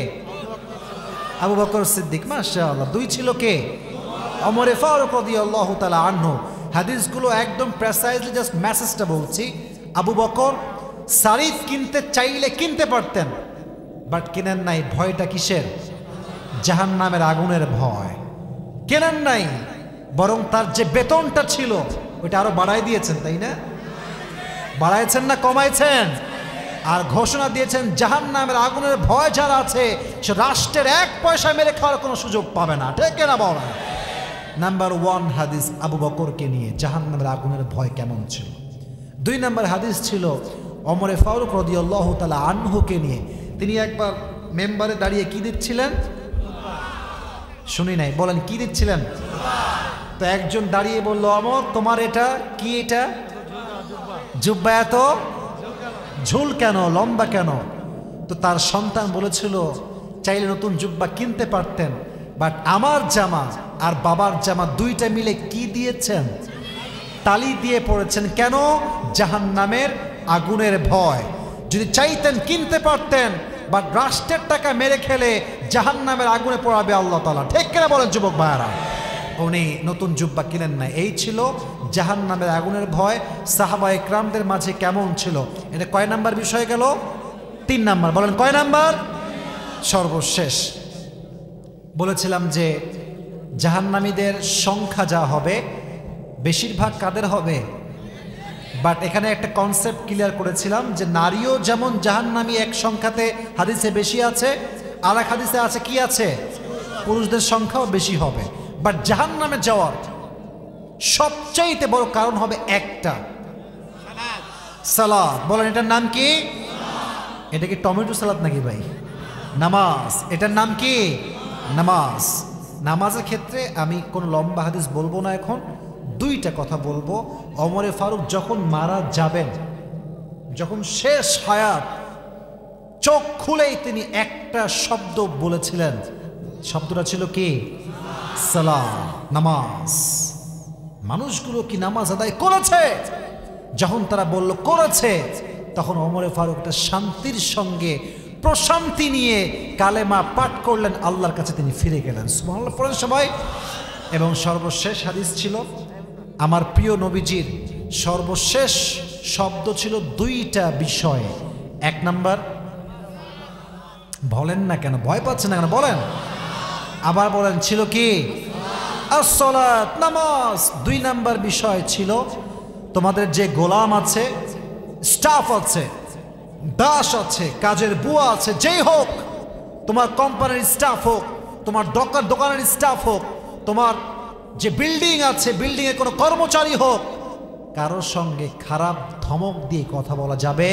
আবু বকর সিদ্দিক। মাশাআল্লাহ। 2 ছিল কে? ওমর ফারুক রাদিয়াল্লাহু তাআলা আনহু। হাদিসগুলো একদম প্রেসাইজলি জাস্ট মেসেজটা বলছি। আবু বকর সারিদ কিনতে চাইলে কিনতে পারতেন, বাট কেনেন নাই। ভয়টা কিসের? জাহান্নামের আগুনের ভয়। কেনেন নাই, বরং তার যে বেতনটা ছিল ওইটা আরো বাড়াই দিয়েছেন, তাই না? বাড়াইছেন না কমাইছেন? আর ঘোষণা দিয়েছেন জাহান্নামের আগুনের ভয় যারা আছে সে রাষ্ট্রের 1 পয়সা মেরে খাওয়ার কোনো সুযোগ পাবে না, ঠিক না বলেন? নাম্বার 1 হাদিস আবু বকরকে নিয়ে জাহান্নামের আগুনের ভয় কেমন ছিল। 2 নম্বর হাদিস ছিল ওমর ফারুক রাদিয়াল্লাহু তাআলা আনহুকে নিয়ে। তিনি একবার মেম্বারে দাঁড়িয়ে কি দিচ্ছিলেন? শুনি নাই, বলেন কি দিচ্ছিলেন? তো একজন দাঁড়িয়ে বলল, ওমর তোমার এটা কি? এটা জুব্বা এত ঝুল কেন, লম্বা কেন? তো তার সন্তান বলেছিল, চাইলে নতুন জুব্বা কিনতে পারতেন, বাট আমার জামা আর বাবার জামা 2টা মিলে কি দিয়েছেন? তালি দিয়ে পড়েছেন। কেন? জাহান্নামের আগুনের ভয়। যদি চাইতেন কিনতে পারতেন, বাট রাষ্ট্রের টাকা মেরে খেলে জাহান্নামের আগুনে পড়াবে আল্লাহ তাআলা, ঠিক কিনা বলেন যুবক ভাইয়ারা? উনি নতুন জুব্বা কিনেন না। এই ছিল জাহান্নামের আগুনের ভয় সাহাবা একরামদের মাঝে কেমন ছিল। এটা কয় নাম্বার বিষয় গেল? 3 নাম্বার। বলেন কয় নাম্বার? সর্বশেষ বলেছিলাম যে জাহান্নামীদের সংখ্যা যা হবে বেশিরভাগ কাদের হবে? বাট এখানে একটা কনসেপ্ট ক্লিয়ার করেছিলাম যে নারীও যেমন জাহান্নামী এক সংখ্যাতে হাদিসে বেশি আছে, আর এক হাদিসে আছে কি আছে? পুরুষদের সংখ্যাও বেশি হবে। বাট জাহান্নামে যাওয়ার সবচাইতে বড় কারণ হবে একটা, সালাত। বলেন এটার নাম কি? এটা কি টমেটো সালাদ নাকি ভাই? নামাজ। এটার নাম কি? নামাজ। নামাজের ক্ষেত্রে আমি কোনো লম্বা হাদিস বলবো না, এখন 2টা কথা বলবো। ওমরে ফারুক যখন মারা যাবেন, যখন শেষ হায়াত, চোখ খুলেই তিনি একটা শব্দ বলেছিলেন। শব্দটা ছিল কি? সালাত, নামাজ। মানুষগুলো কি নামাজ আদায় করেছে? যখন তারা বলল করেছে, তখন ওমরে ফারুক একটা শান্তির সঙ্গে প্রশান্তি নিয়ে কালেমা পাঠ করলেন, আল্লাহর কাছে তিনি ফিরে গেলেন। সুবহানাল্লাহ পড়েন সবাই। এবং সর্বশেষ হাদিস ছিল আমার প্রিয় নবীজির সর্বশেষ শব্দ ছিল 2টা বিষয়। 1 নাম্বার, বলেন না কেন, ভয় পাচ্ছেন না কেন, বলেন আবার বলেন, ছিল কি? আসসালাত, নামাজ। 2 নাম্বার বিষয় ছিল তোমাদের যে গোলাম আছে, স্টাফ আছে, দাস আছে, কাজের বুয়া আছে, যেই হোক, তোমার কোম্পানির স্টাফ হোক, তোমার দোকানের স্টাফ হোক, তোমার যে বিল্ডিং আছে বিল্ডিংয়ে কোনো কর্মচারী হোক, কারোর সঙ্গে খারাপ ধমক দিয়ে কথা বলা যাবে